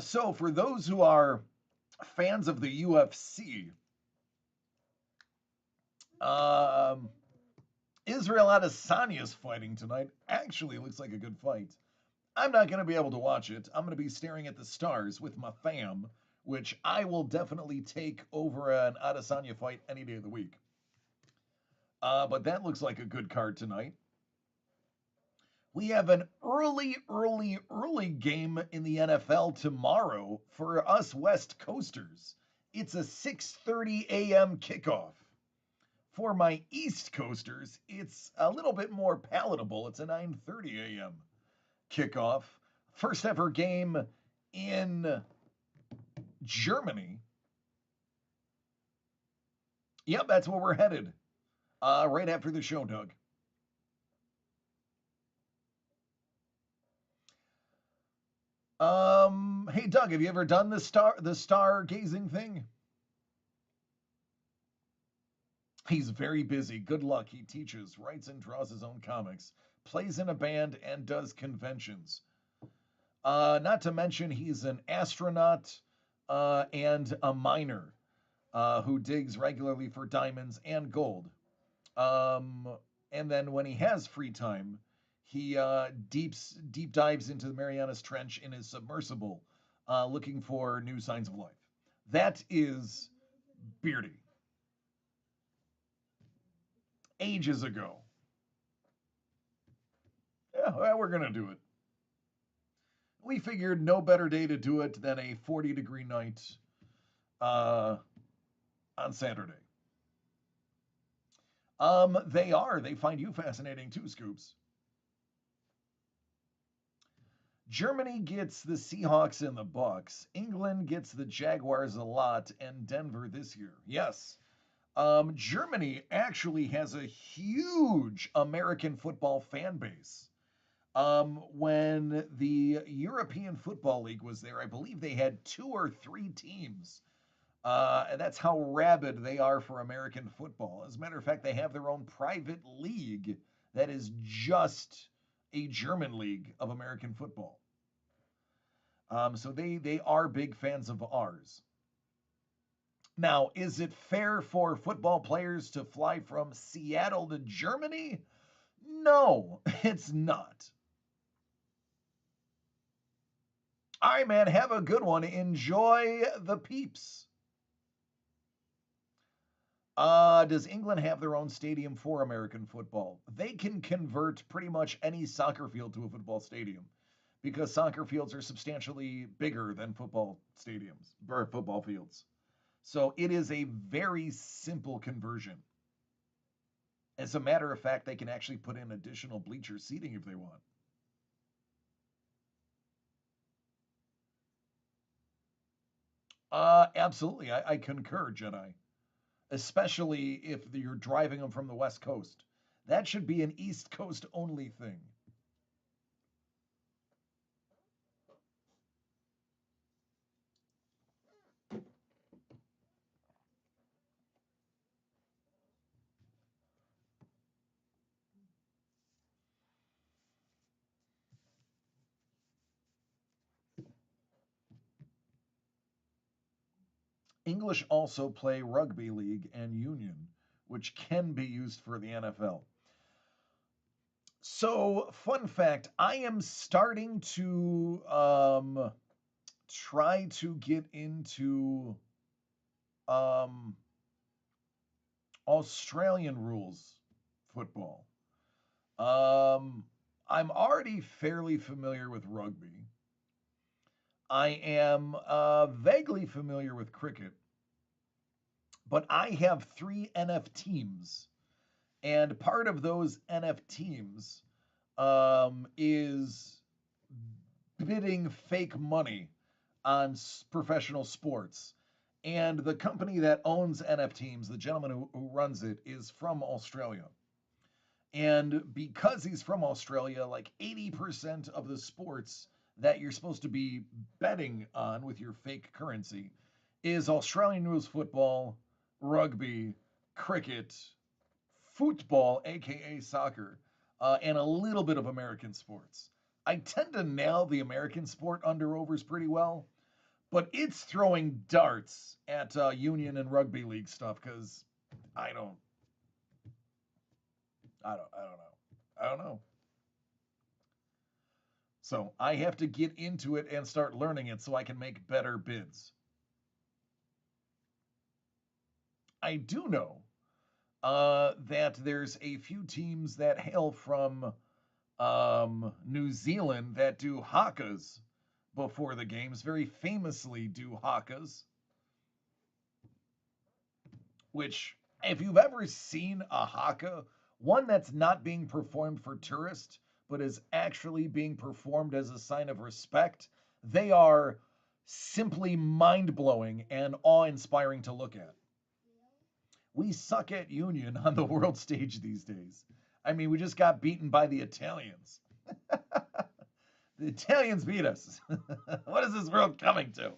So for those who are fans of the UFC, um, Israel Adesanya's fighting tonight. Actually, looks like a good fight. I'm not going to be able to watch it. I'm going to be staring at the stars with my fam, which I will definitely take over an Adesanya fight any day of the week. But that looks like a good card tonight. We have an early game in the NFL tomorrow for us West Coasters. It's a 6:30 a.m. kickoff. For my East Coasters, it's a little bit more palatable. It's a 9:30 a.m. kickoff. First ever game in Germany. Yep, that's where we're headed. Right after the show, Doug. Hey Doug, have you ever done the stargazing thing? He's very busy. Good luck. He teaches, writes and draws his own comics, plays in a band, and does conventions. Not to mention, he's an astronaut and a miner who digs regularly for diamonds and gold. Um, and then when he has free time, he deep dives into the Marianas Trench in his submersible, looking for new signs of life. That is Beardy. Ages ago. Yeah, well, we're gonna do it. We figured no better day to do it than a 40-degree night uh, on Saturday. They are. They find you fascinating too, Scoops. Germany gets the Seahawks and the Bucks. England gets the Jaguars a lot, and Denver this year. Yes. Germany actually has a huge American football fan base. When the European Football League was there, I believe they had two or three teams. And that's how rabid they are for American football. As a matter of fact, they have their own private league that is just a German league of American football. So they are big fans of ours. Now, is it fair for football players to fly from Seattle to Germany? No, it's not. All right, man, have a good one. Enjoy the peeps. Does England have their own stadium for American football? They can convert pretty much any soccer field to a football stadium because soccer fields are substantially bigger than football stadiums or football fields. So it is a very simple conversion. As a matter of fact, they can actually put in additional bleacher seating if they want. Absolutely. I concur, Jedi. Especially if you're driving them from the West Coast. That should be an East Coast only thing. English also play rugby league and union, which can be used for the NFL. So, fun fact, I am starting to try to get into um, Australian rules football. Um, I'm already fairly familiar with rugby. I am vaguely familiar with cricket, but I have three NF teams, and part of those NF teams is bidding fake money on professional sports. And the company that owns NF teams, the gentleman who runs it, is from Australia. And because he's from Australia, like 80% of the sports that you're supposed to be betting on with your fake currency is Australian rules football, rugby, cricket, football, aka soccer, and a little bit of American sports. I tend to nail the American sport under overs pretty well, but it's throwing darts at union and rugby league stuff because I don't, I don't know. So I have to get into it and start learning it so I can make better bids. I do know that there's a few teams that hail from New Zealand that do hakas before the games, very famously do hakas, which, if you've ever seen a haka, one that's not being performed for tourists, but is actually being performed as a sign of respect, they are simply mind-blowing and awe-inspiring to look at. We suck at union on the world stage these days. I mean, we just got beaten by the Italians. The Italians beat us. What is this world coming to?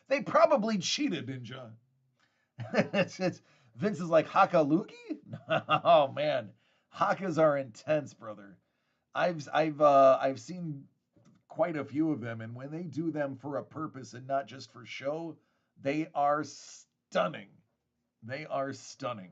They probably cheated, Ninja. it's Vince is like Hakalugi. Oh man, Hakas are intense, brother. I've seen quite a few of them, and when they do them for a purpose and not just for show, they are stunning. They are stunning.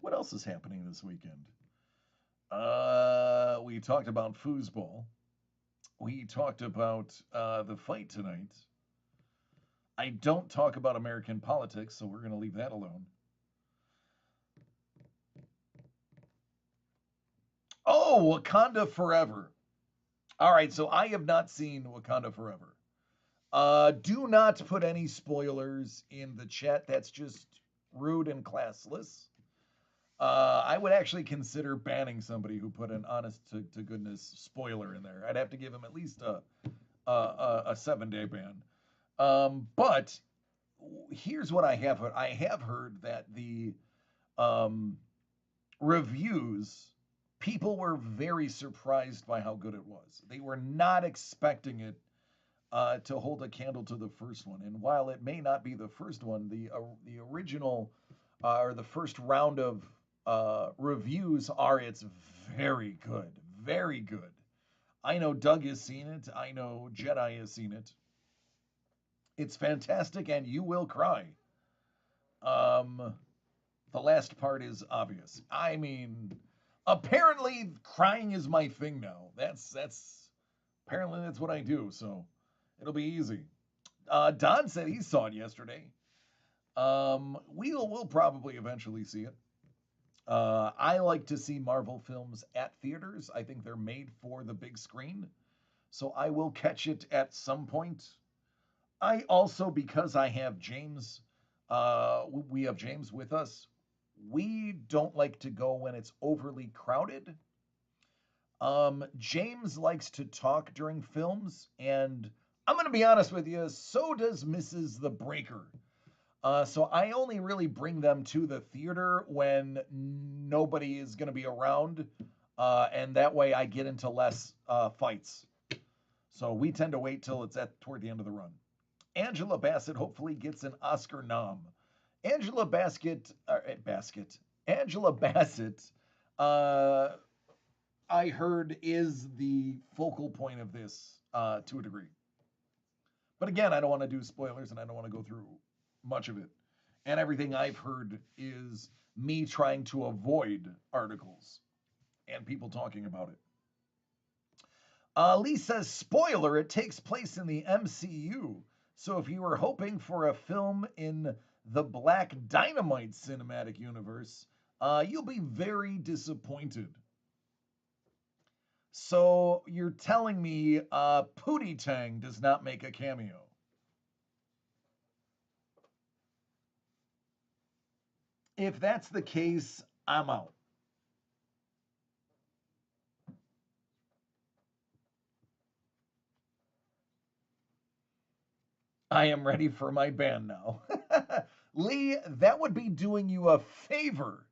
What else is happening this weekend? We talked about foosball. We talked about the fight tonight. I don't talk about American politics, so we're going to leave that alone. Oh, Wakanda Forever. All right, so I have not seen Wakanda Forever. Do not put any spoilers in the chat. That's just rude and classless. I would actually consider banning somebody who put an honest to goodness spoiler in there. I'd have to give him at least a 7-day ban. But here's what I have heard. I have heard that the um, reviews, people were very surprised by how good it was. They were not expecting it to hold a candle to the first one. And while it may not be the first one, the original or the first round of reviews are it's very good, very good. I know Doug has seen it. I know Jedi has seen it. It's fantastic, and you will cry. Um, the last part is obvious. I mean, apparently crying is my thing now. That's apparently that's what I do. So it'll be easy. Don said he saw it yesterday. We'll probably eventually see it. I like to see Marvel films at theaters. I think they're made for the big screen. So I will catch it at some point. I also, because I have James, we have James with us. We don't like to go when it's overly crowded. James likes to talk during films, and I'm going to be honest with you, so does Mrs. The Breaker. So I only really bring them to the theater when nobody is going to be around, and that way I get into less fights. So we tend to wait till it's toward the end of the run. Angela Bassett hopefully gets an Oscar nom. Angela Bassett, Angela Bassett, uh, I heard is the focal point of this to a degree. But again, I don't want to do spoilers and I don't want to go through much of it. And everything I've heard is me trying to avoid articles and people talking about it. Lee says, spoiler, it takes place in the MCU. So if you were hoping for a film in the Black Dynamite cinematic universe, you'll be very disappointed. So you're telling me Pootie Tang does not make a cameo? If that's the case, I'm out. I am ready for my ban now. Lee, that would be doing you a favor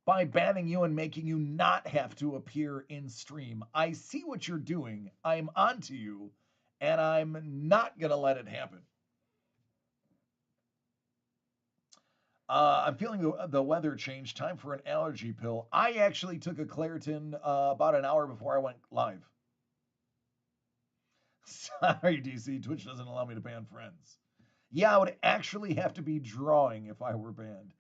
by banning you and making you not have to appear in stream. I see what you're doing. I'm onto you, and I'm not going to let it happen. I'm feeling the weather change. Time for an allergy pill. I actually took a Claritin about an hour before I went live. Sorry, DC. Twitch doesn't allow me to ban friends. Yeah, I would actually have to be drawing if I were banned.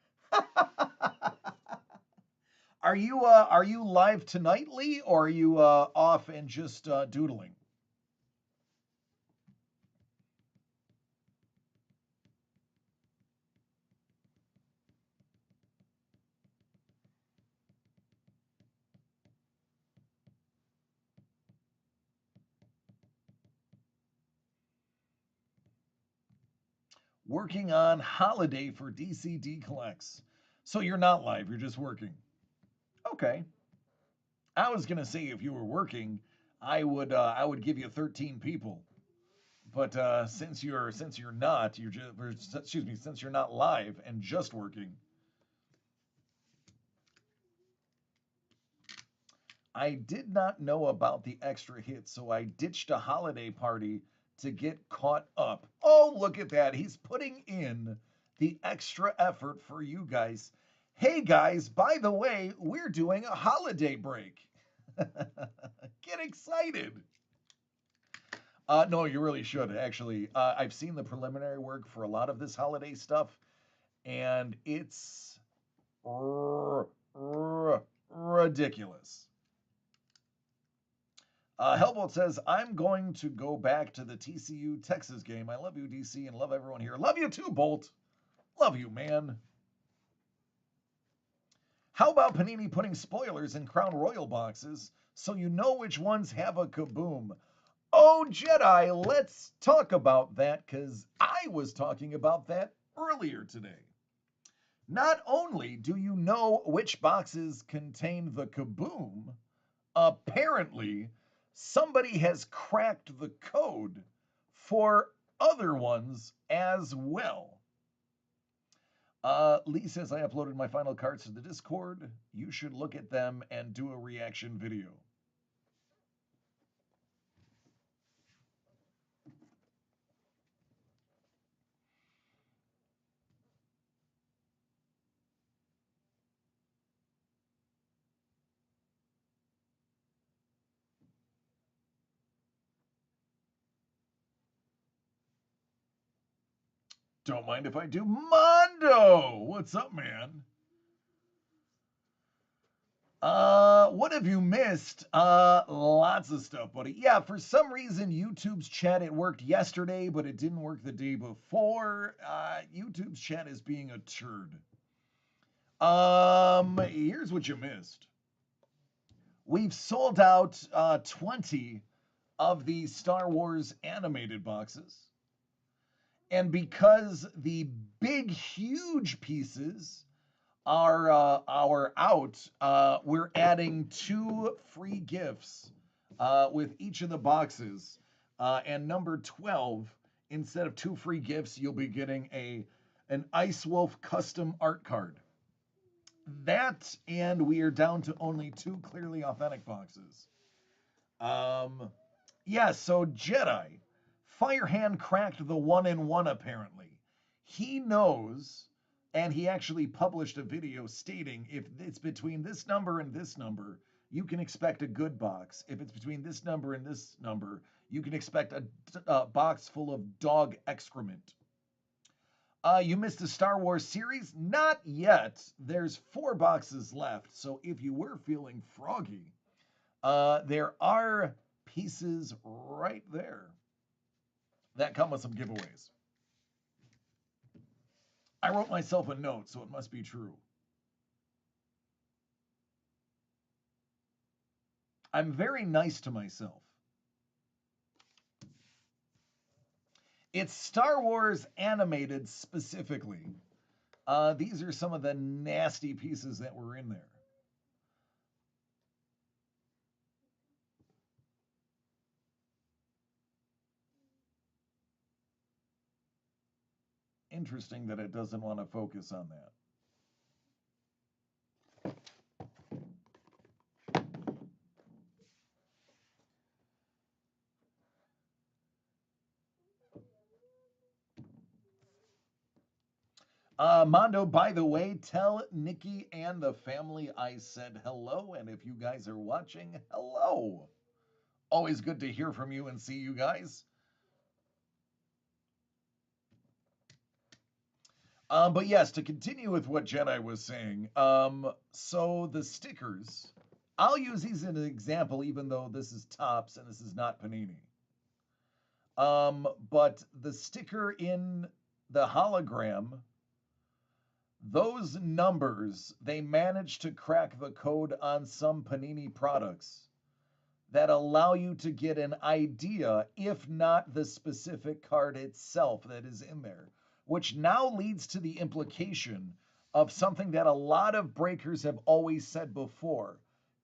Are you live tonight, Lee, or are you off and just doodling? Working on holiday for DCD Collects. So you're not live, you're just working. Okay. I was gonna say if you were working, I would give you 13 people. But since you're not, you're just excuse me, since you're not live and just working, I did not know about the extra hit, so I ditched a holiday party to get caught up. Oh, look at that. He's putting in the extra effort for you guys. Hey guys, by the way, we're doing a holiday break. Get excited. No, you really should, actually. I've seen the preliminary work for a lot of this holiday stuff, and it's ridiculous. Hellbolt says, I'm going to go back to the TCU Texas game. I love you, DC, and love everyone here. Love you too, Bolt. Love you, man. How about Panini putting spoilers in Crown Royal boxes so you know which ones have a kaboom? Oh, Jedi, let's talk about that because I was talking about that earlier today. Not only do you know which boxes contain the kaboom, apparently somebody has cracked the code for other ones as well. Lee says, I uploaded my final cards to the Discord. You should look at them and do a reaction video. Don't mind if I do. Mondo! What's up, man? What have you missed? Lots of stuff, buddy. Yeah, for some reason, YouTube's chat, it worked yesterday, but it didn't work the day before. YouTube's chat is being a turd. Here's what you missed. We've sold out 20 of the Star Wars animated boxes. And because the big, huge pieces are out, we're adding 2 free gifts with each of the boxes. And number 12, instead of 2 free gifts, you'll be getting an Ice Wolf custom art card. That, and we are down to only 2 clearly authentic boxes. Yeah, so Jedi, Firehand cracked the 1-in-1 apparently. He knows, and he actually published a video stating if it's between this number and this number, you can expect a good box. If it's between this number and this number, you can expect a box full of dog excrement. You missed the Star Wars series? Not yet. There's 4 boxes left, so if you were feeling froggy, there are pieces right there that come with some giveaways. I wrote myself a note, so it must be true. I'm very nice to myself. It's Star Wars animated specifically. These are some of the nasty pieces that were in there. Interesting that it doesn't want to focus on that. Mondo, by the way, tell Nikki and the family I said hello. And if you guys are watching, hello. Always good to hear from you and see you guys. But yes, to continue with what Jedi was saying, so the stickers, I'll use these as an example, even though this is Topps and this is not Panini. But the sticker in the hologram, those numbers, they managed to crack the code on some Panini products that allow you to get an idea, if not the specific card itself that is in there. which now leads to the implication of something that a lot of breakers have always said before.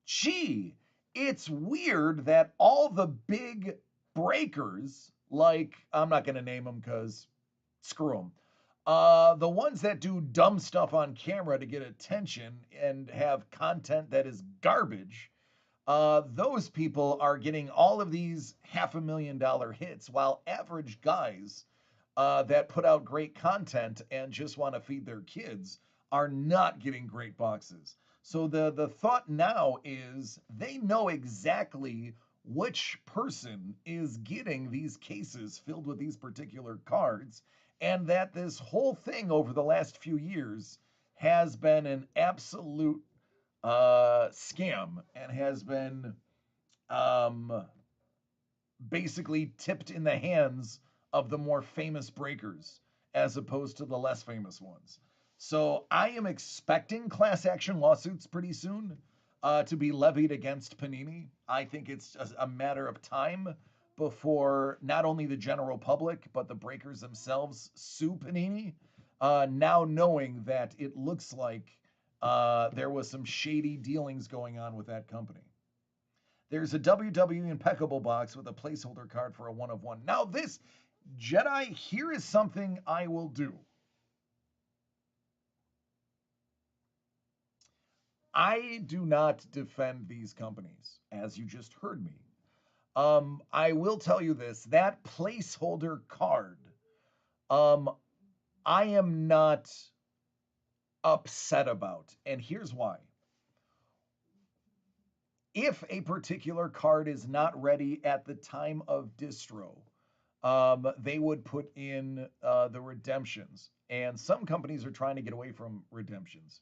Gee, it's weird that all the big breakers, like, I'm not going to name them because screw them, the ones that do dumb stuff on camera to get attention and have content that is garbage, those people are getting all of these $500,000 hits, while average guys that put out great content and just want to feed their kids are not getting great boxes. So the thought now is they know exactly which person is getting these cases filled with these particular cards, and that this whole thing over the last few years has been an absolute scam and has been um, basically tipped in the hands of the more famous breakers as opposed to the less famous ones. So I am expecting class action lawsuits pretty soon to be levied against Panini. I think it's a matter of time before not only the general public, but the breakers themselves sue Panini, now knowing that it looks like there was some shady dealings going on with that company. There's a WWE Impeccable box with a placeholder card for a 1/1. Now, this, Jedi, here is something I will do. I do not defend these companies, as you just heard me. I will tell you this, that placeholder card, um, I am not upset about. And here's why. If a particular card is not ready at the time of distro, they would put in the redemptions. And some companies are trying to get away from redemptions.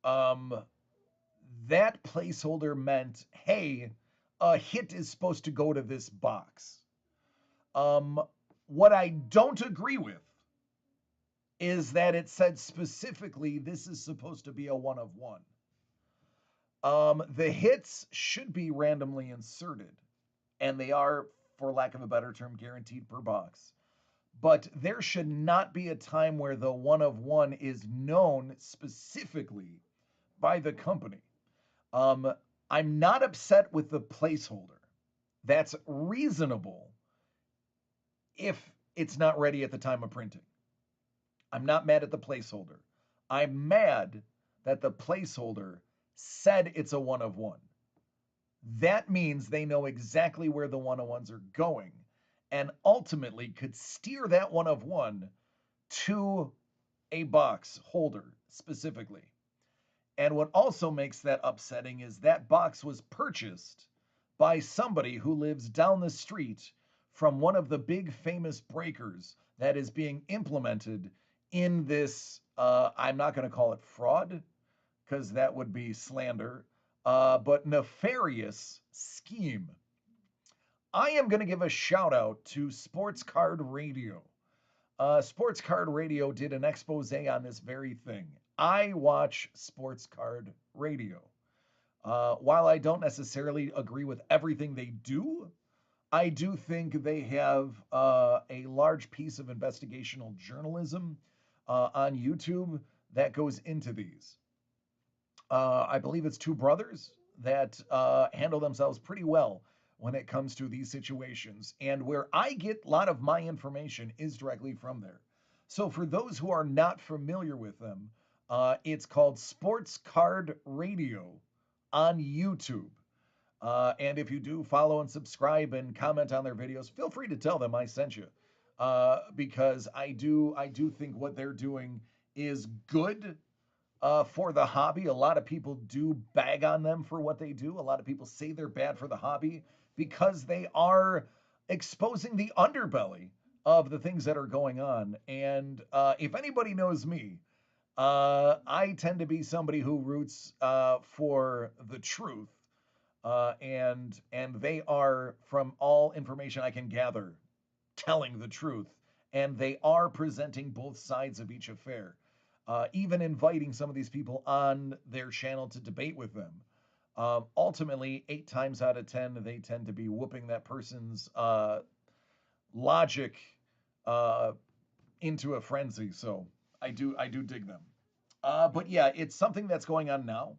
Um, that placeholder meant, hey, a hit is supposed to go to this box. Um, what I don't agree with is that it said specifically this is supposed to be a 1/1. The hits should be randomly inserted, and they are, for lack of a better term, guaranteed per box. But there should not be a time where the 1/1 is known specifically by the company. Um, I'm not upset with the placeholder. That's reasonable if it's not ready at the time of printing. I'm not mad at the placeholder. I'm mad that the placeholder said it's a 1/1. That means they know exactly where the 1/1s are going and ultimately could steer that 1/1 to a box holder specifically. And what also makes that upsetting is that box was purchased by somebody who lives down the street from one of the big famous breakers that is being implemented in this, I'm not going to call it fraud, because that would be slander, but nefarious scheme. I am going to give a shout out to Sports Card Radio. Sports Card Radio did an expose on this very thing. I watch Sports Card Radio. While I don't necessarily agree with everything they do, I do think they have a large piece of investigational journalism on YouTube that goes into these. I believe it's two brothers that handle themselves pretty well when it comes to these situations. And where I get a lot of my information is directly from there. So for those who are not familiar with them, it's called Sports Card Radio on YouTube. And if you do follow and subscribe and comment on their videos, feel free to tell them I sent you. Because I do think what they're doing is good for the hobby. A lot of people do bag on them for what they do. A lot of people say they're bad for the hobby because they are exposing the underbelly of the things that are going on. And if anybody knows me, I tend to be somebody who roots for the truth. And they are, from all information I can gather, telling the truth. And they are presenting both sides of each affair. Even inviting some of these people on their channel to debate with them. Ultimately, 8 times out of 10, they tend to be whooping that person's logic into a frenzy. So I do dig them. But yeah, it's something that's going on now.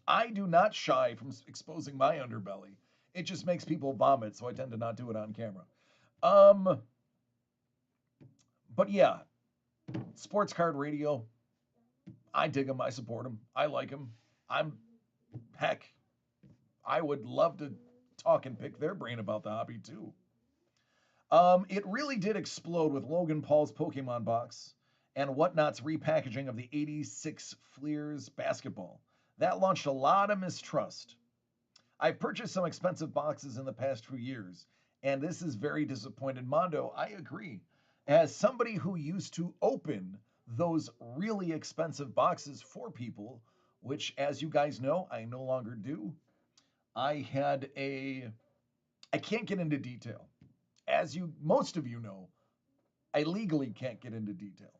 I do not shy from exposing my underbelly. It just makes people vomit, so I tend to not do it on camera. Um, but yeah, sports card radio. I dig them. I support them. I like them. I'm heck. I would love to talk and pick their brain about the hobby too. It really did explode with Logan Paul's Pokemon box and Whatnot's repackaging of the '86 Fleers basketball. That launched a lot of mistrust. I've purchased some expensive boxes in the past few years, and this is very disappointed. Mondo, I agree. As somebody who used to open those really expensive boxes for people, which, as you guys know, I no longer do, I had a. I can't get into detail. As you, most of you know, I legally can't get into detail.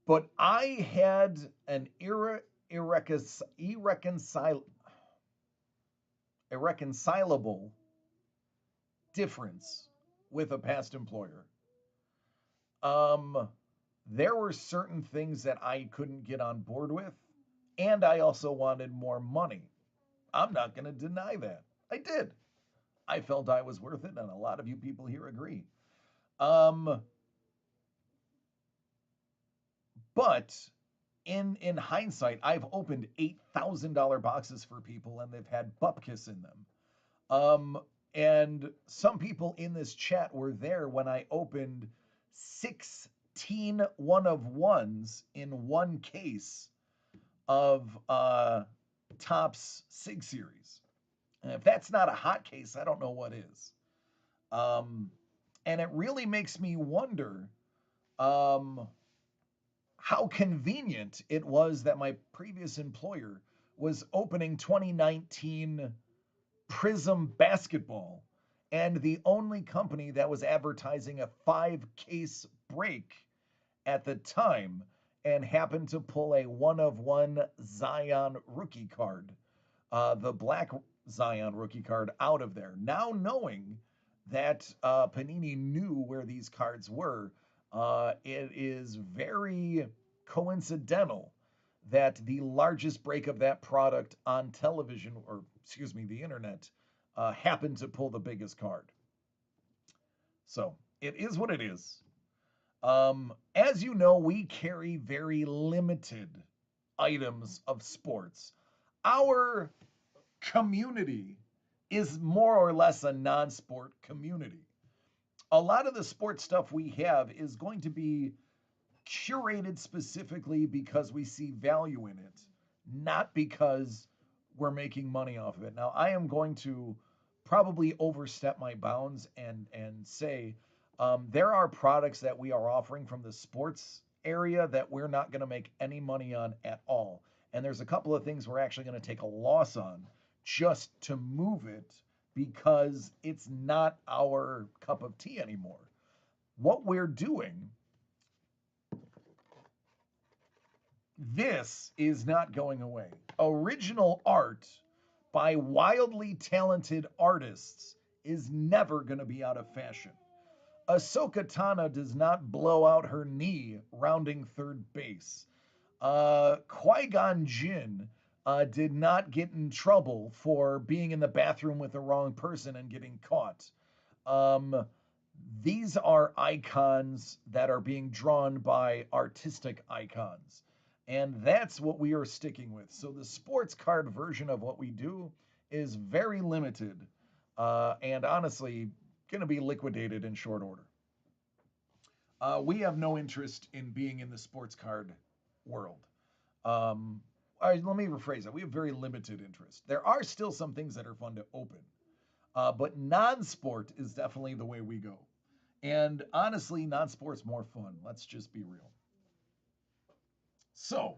But I had an irreconcilable difference with a past employer. Um, there were certain things that I couldn't get on board with, and I also wanted more money. I'm not going to deny that. I did. I felt I was worth it, and a lot of you people here agree. Um, but in hindsight, I've opened $8,000 boxes for people, and they've had bupkis in them. Um, and some people in this chat were there when I opened 16 one of ones in one case of Topps Sig Series. And if that's not a hot case, I don't know what is. Um, and it really makes me wonder um, how convenient it was that my previous employer was opening 2019 Prism Basketball and the only company that was advertising a 5 case break at the time and happened to pull a one of one Zion rookie card, the black Zion rookie card, out of there. Now knowing that Panini knew where these cards were, it is very coincidental that the largest break of that product on television, or excuse me, the internet, happened to pull the biggest card. So it is what it is. As you know, we carry very limited items of sports. Our community is more or less a non sport community. A lot of the sports stuff we have is going to be curated specifically because we see value in it, not because we're making money off of it. Now, I am going to probably overstep my bounds and say there are products that we are offering from the sports area that we're not going to make any money on at all. And there's a couple of things we're actually going to take a loss on just to move it because it's not our cup of tea anymore. What we're doing, this is not going away. Original art by wildly talented artists is never going to be out of fashion. Ahsoka Tano does not blow out her knee rounding third base. Qui-Gon Jinn did not get in trouble for being in the bathroom with the wrong person and getting caught. Um, these are icons that are being drawn by artistic icons. And that's what we are sticking with. So the sports card version of what we do is very limited and honestly going to be liquidated in short order. We have no interest in being in the sports card world. All right, let me rephrase that. We have very limited interest. There are still some things that are fun to open, but non-sport is definitely the way we go. And honestly, non-sport's more fun. Let's just be real. So,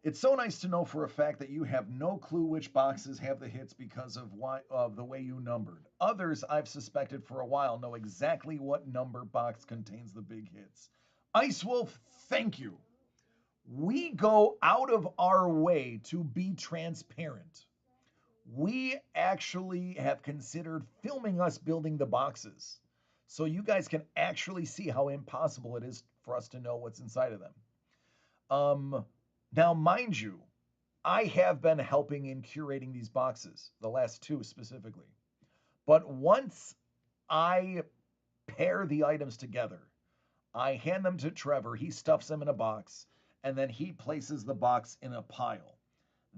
it's so nice to know for a fact that you have no clue which boxes have the hits because of the way you numbered. Others I've suspected for a while know exactly what number box contains the big hits. Ice Wolf, thank you. We go out of our way to be transparent. We actually have considered filming us building the boxes. so you guys can actually see how impossible it is for us to know what's inside of them. Now, mind you, I have been helping in curating these boxes, the last two specifically. But once I pair the items together, I hand them to Trevor, he stuffs them in a box, and then he places the box in a pile.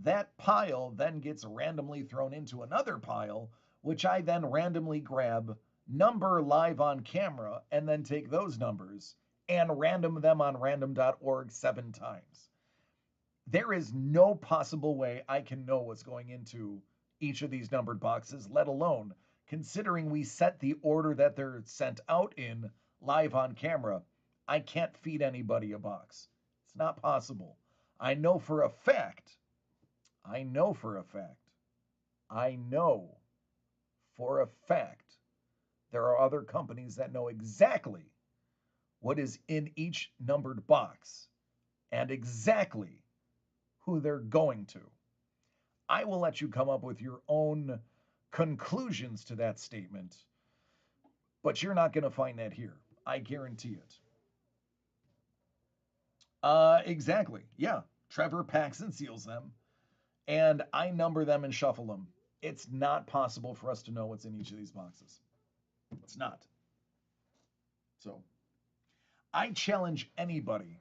That pile then gets randomly thrown into another pile, which I then randomly grab, number live on camera, and then take those numbers and random them on random.org 7 times. There is no possible way I can know what's going into each of these numbered boxes, let alone considering we set the order that they're sent out in live on camera. I can't feed anybody a box. It's not possible. I know for a fact, I know for a fact, I know for a fact there are other companies that know exactly what is in each numbered box and exactly who they're going to. I will let you come up with your own conclusions to that statement, but you're not going to find that here. I guarantee it. Exactly. Yeah. Trevor packs and seals them, and I number them and shuffle them. It's not possible for us to know what's in each of these boxes. It's not. So I challenge anybody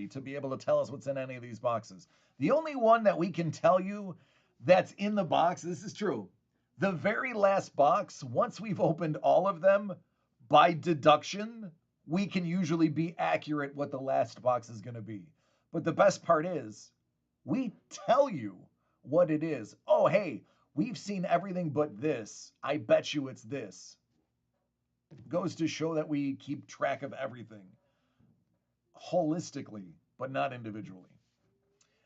to be able to tell us what's in any of these boxes. The only one that we can tell you that's in the box, this is true. The very last box, once we've opened all of them, by deduction, we can usually be accurate what the last box is going to be. But the best part is, we tell you what it is. Oh, hey, we've seen everything but this. I bet you it's this. It goes to show that we keep track of everything holistically, but not individually.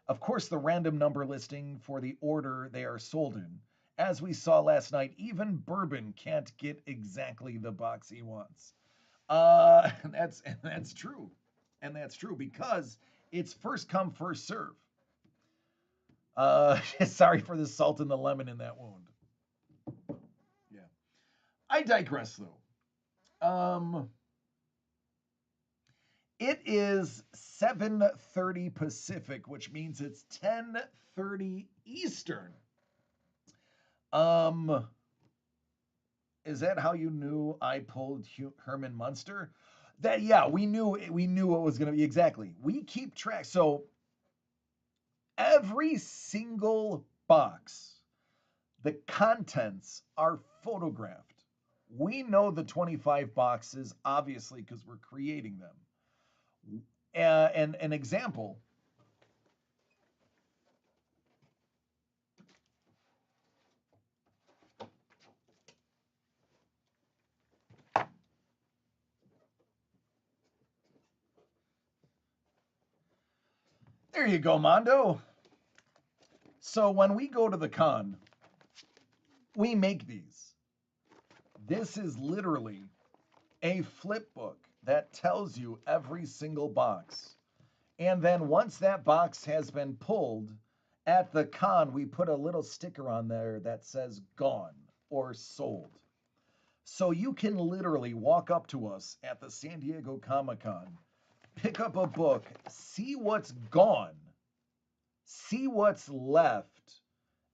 Of course, the random number listing for the order they are sold in. As we saw last night, even Bourbon can't get exactly the box he wants. That's true. And that's true because it's first come, first serve. Sorry for the salt and the lemon in that wound. Yeah. I digress though. It is 7:30 Pacific, which means it's 10:30 Eastern. Is that how you knew I pulled Herman Munster? That yeah, we knew what was going to be exactly. We keep track. So every single box, the contents are photographed. We know the 25 boxes obviously because we're creating them. And an example. There you go, Mondo. So when we go to the con, we make these. This is literally a flip book that tells you every single box. And then once that box has been pulled, at the con, we put a little sticker on there that says gone or sold. So you can literally walk up to us at the San Diego Comic-Con, pick up a book, see what's gone, see what's left,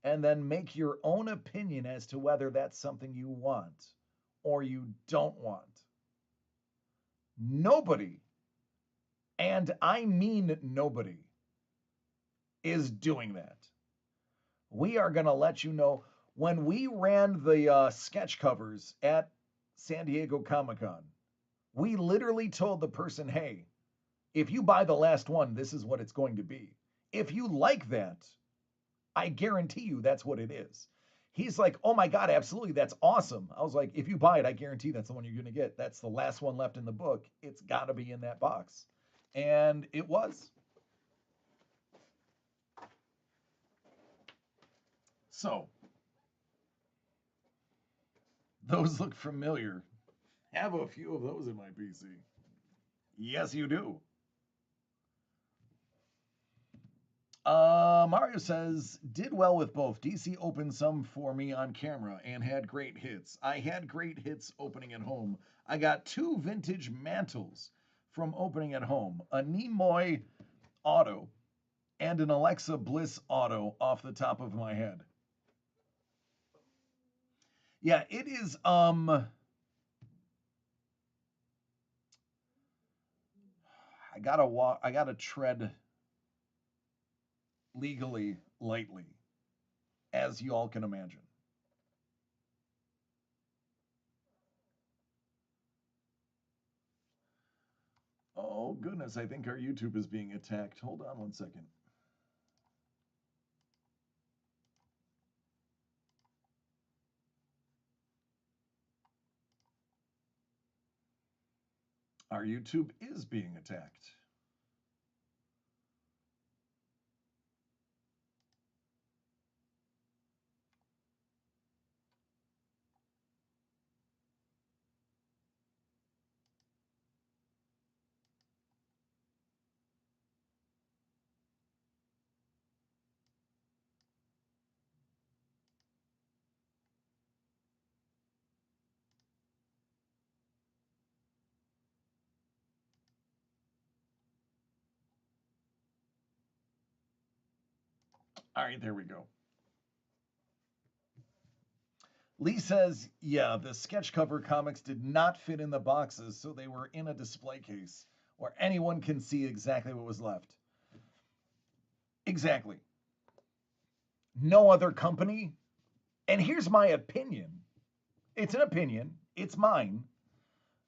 and then make your own opinion as to whether that's something you want or you don't want. Nobody, and I mean nobody, is doing that. We are going to let you know when we ran the sketch covers at San Diego Comic-Con. We literally told the person, hey, if you buy the last one, this is what it's going to be. If you like that, I guarantee you that's what it is. He's like, oh my God, absolutely, that's awesome. I was like, if you buy it, I guarantee that's the one you're going to get. That's the last one left in the book. It's got to be in that box. And it was. So, those look familiar. Have a few of those in my PC. Yes, you do. Mario says, did well with both. DC opened some for me on camera and had great hits. I had great hits opening at home. I got 2 vintage mantles from opening at home, a Nimoy Auto and an Alexa Bliss Auto off the top of my head. Yeah, it is, I gotta tread legally lightly, as you all can imagine. Oh goodness, I think our YouTube is being attacked. Hold on one second. Our YouTube is being attacked. All right, there we go. Lee says, yeah, the sketch cover comics did not fit in the boxes, so they were in a display case where anyone can see exactly what was left. Exactly. No other company, and here's my opinion. It's an opinion, it's mine.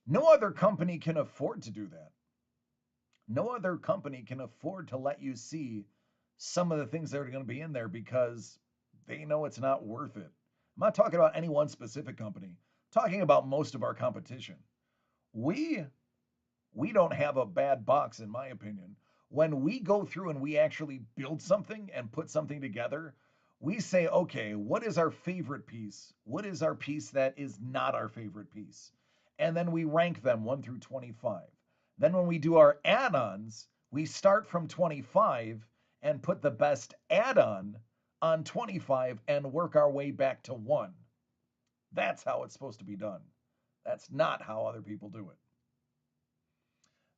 No other company can afford to do that. No other company can afford to let you see some of the things that are going to be in there because they know it's not worth it. I'm not talking about any one specific company. I'm talking about most of our competition. We don't have a bad box, in my opinion. When we go through and we actually build something and put something together, we say, okay, what is our favorite piece? What is our piece that is not our favorite piece? And then we rank them 1 through 25. Then when we do our add-ons, we start from 25 and put the best add-on on 25 and work our way back to 1. That's how it's supposed to be done. That's not how other people do it.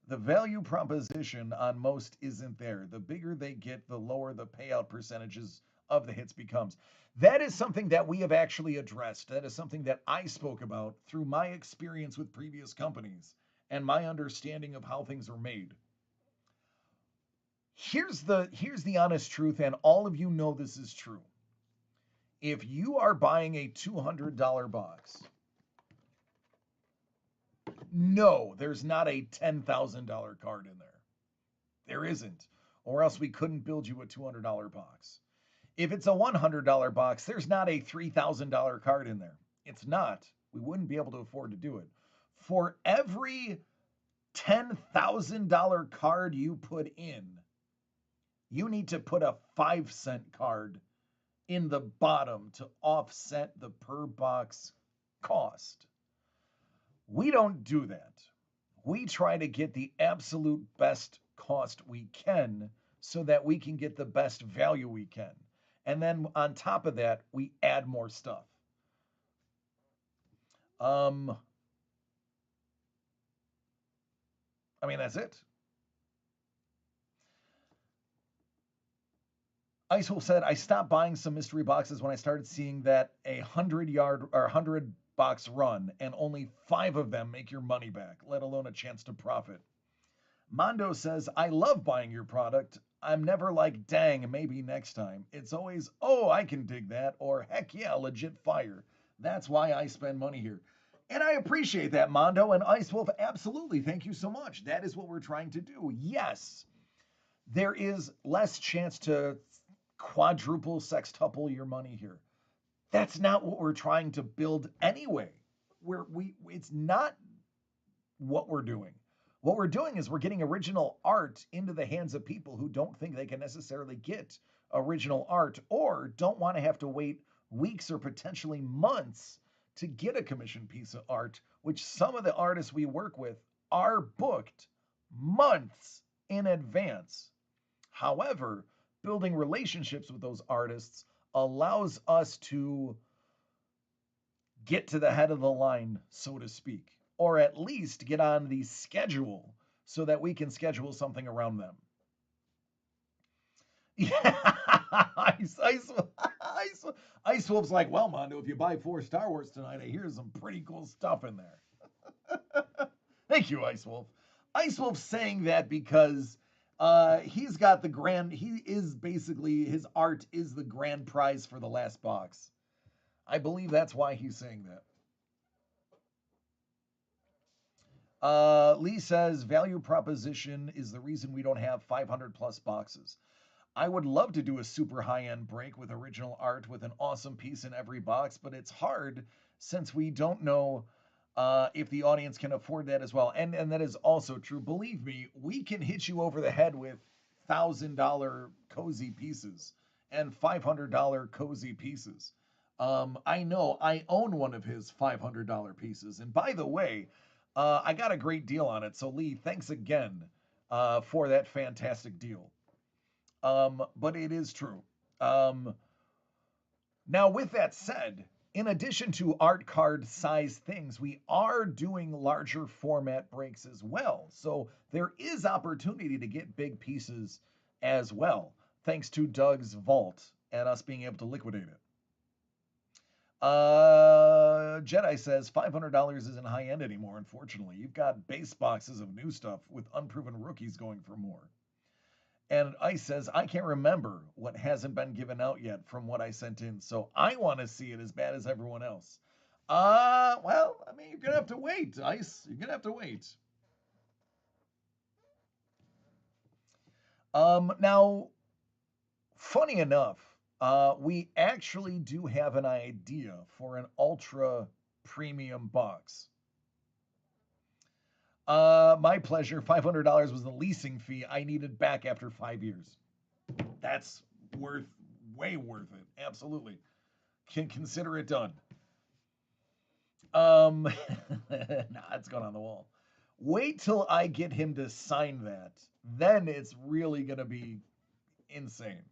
The value proposition on most isn't there. The bigger they get, the lower the payout percentages of the hits becomes. That is something that we have actually addressed. That is something that I spoke about through my experience with previous companies and my understanding of how things are made. Here's the honest truth, and all of you know this is true. If you are buying a $200 box, no, there's not a $10,000 card in there. There isn't, or else we couldn't build you a $200 box. If it's a $100 box, there's not a $3,000 card in there. It's not. We wouldn't be able to afford to do it. For every $10,000 card you put in, you need to put a 5-cent card in the bottom to offset the per box cost. We don't do that. We try to get the absolute best cost we can so that we can get the best value we can. And then on top of that, we add more stuff. I mean, that's it. Icewolf said, I stopped buying some mystery boxes when I started seeing that 100-yard or 100-box run and only 5 of them make your money back, let alone a chance to profit. Mondo says, I love buying your product. I'm never like, dang, maybe next time. It's always, oh, I can dig that, or heck yeah, legit fire. That's why I spend money here. And I appreciate that, Mondo and Icewolf. Absolutely. Thank you so much. That is what we're trying to do. Yes, there is less chance to quadruple, sextuple your money here. That's not what we're trying to build anyway. It's not what we're doing. What we're doing is we're getting original art into the hands of people who don't think they can necessarily get original art or don't want to have to wait weeks or potentially months to get a commissioned piece of art, which some of the artists we work with are booked months in advance. However, building relationships with those artists allows us to get to the head of the line, so to speak, or at least get on the schedule so that we can schedule something around them. Yeah, Ice Wolf's like, well, Mondo, if you buy 4 Star Wars tonight, I hear some pretty cool stuff in there. Thank you, Ice Wolf. Ice Wolf's saying that because he's got the grand, he is basically, his art is the grand prize for the last box. I believe that's why he's saying that. Lee says value proposition is the reason we don't have 500 plus boxes. I would love to do a super high end break with original art with an awesome piece in every box, but it's hard since we don't know if the audience can afford that as well. And that is also true. Believe me, we can hit you over the head with $1,000 cozy pieces and $500 cozy pieces. I know I own one of his $500 pieces. And by the way, I got a great deal on it. So, Lee, thanks again for that fantastic deal. But it is true. Now, with that said, in addition to art card size things, we are doing larger format breaks as well. So there is opportunity to get big pieces as well, thanks to Doug's vault and us being able to liquidate it. Jedi says $500 isn't high end anymore, unfortunately. You've got base boxes of new stuff with unproven rookies going for more. And Ice says, I can't remember what hasn't been given out yet from what I sent in, so I want to see it as bad as everyone else. Well, I mean, you're going to have to wait, Ice. You're going to have to wait. Now, funny enough, we actually do have an idea for an ultra premium box. My pleasure. $500 was the leasing fee I needed back after 5 years. That's way worth it. Absolutely. Can consider it done. Nah, it's gone on the wall. Wait till I get him to sign that. Then it's really gonna be insane.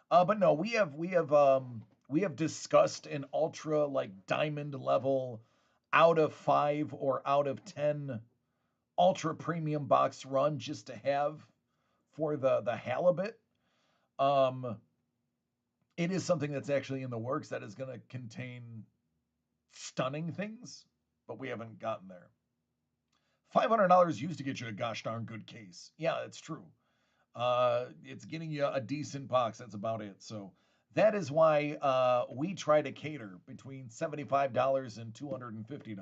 But no, we have discussed an ultra like diamond level out of 5 or out of 10 ultra premium box run just to have for the halibut. It is something that's actually in the works that is going to contain stunning things, but we haven't gotten there. $500 used to get you a gosh darn good case. Yeah, it's true. It's getting you a decent box. That's about it. So that is why we try to cater between $75 and $250.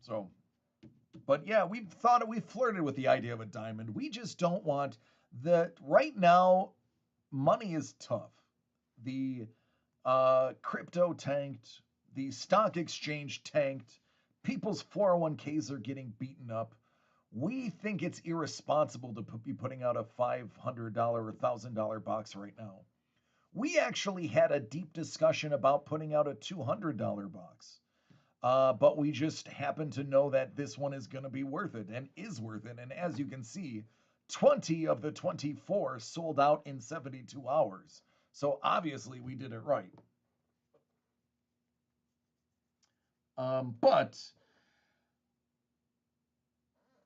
So, but yeah, we've flirted with the idea of a diamond. We just don't want right now, money is tough. The crypto tanked, the stock exchange tanked, people's 401ks are getting beaten up. We think it's irresponsible to be putting out a $500 or $1,000 box right now. We actually had a deep discussion about putting out a $200 box. But we just happen to know that this one is going to be worth it and is worth it. And as you can see, 20 of the 24 sold out in 72 hours. So obviously we did it right. But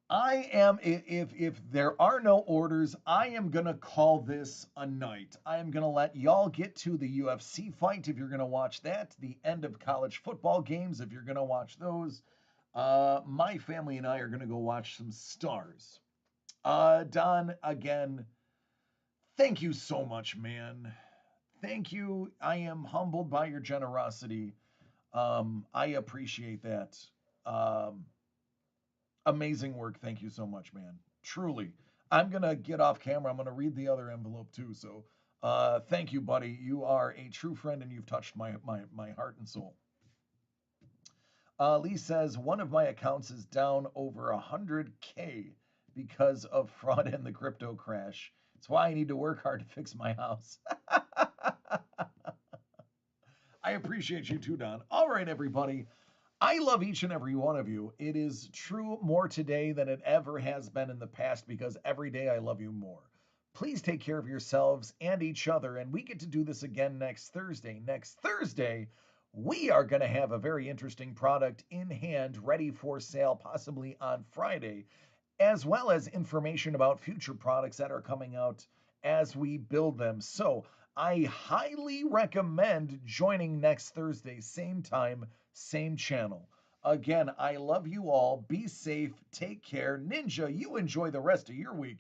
I am, if there are no orders, I am going to call this a night. I am going to let y'all get to the UFC fight if you're going to watch that, the end of college football games if you're going to watch those. My family and I are going to go watch some stars. Don, again, thank you so much, man. Thank you. I am humbled by your generosity. I appreciate that. Amazing work. Thank you so much, man. Truly. I'm going to get off camera. I'm going to read the other envelope too. So thank you, buddy. You are a true friend and you've touched my heart and soul. Lee says, one of my accounts is down over 100K because of fraud and the crypto crash. It's why I need to work hard to fix my house. I appreciate you too, Don. All right, everybody. I love each and every one of you. It is true more today than it ever has been in the past because every day I love you more. Please take care of yourselves and each other. And we get to do this again next Thursday. Next Thursday, we are going to have a very interesting product in hand, ready for sale, possibly on Friday, as well as information about future products that are coming out as we build them. So I highly recommend joining next Thursday, same time, same channel. Again, I love you all. Be safe. Take care. Ninja, you enjoy the rest of your week.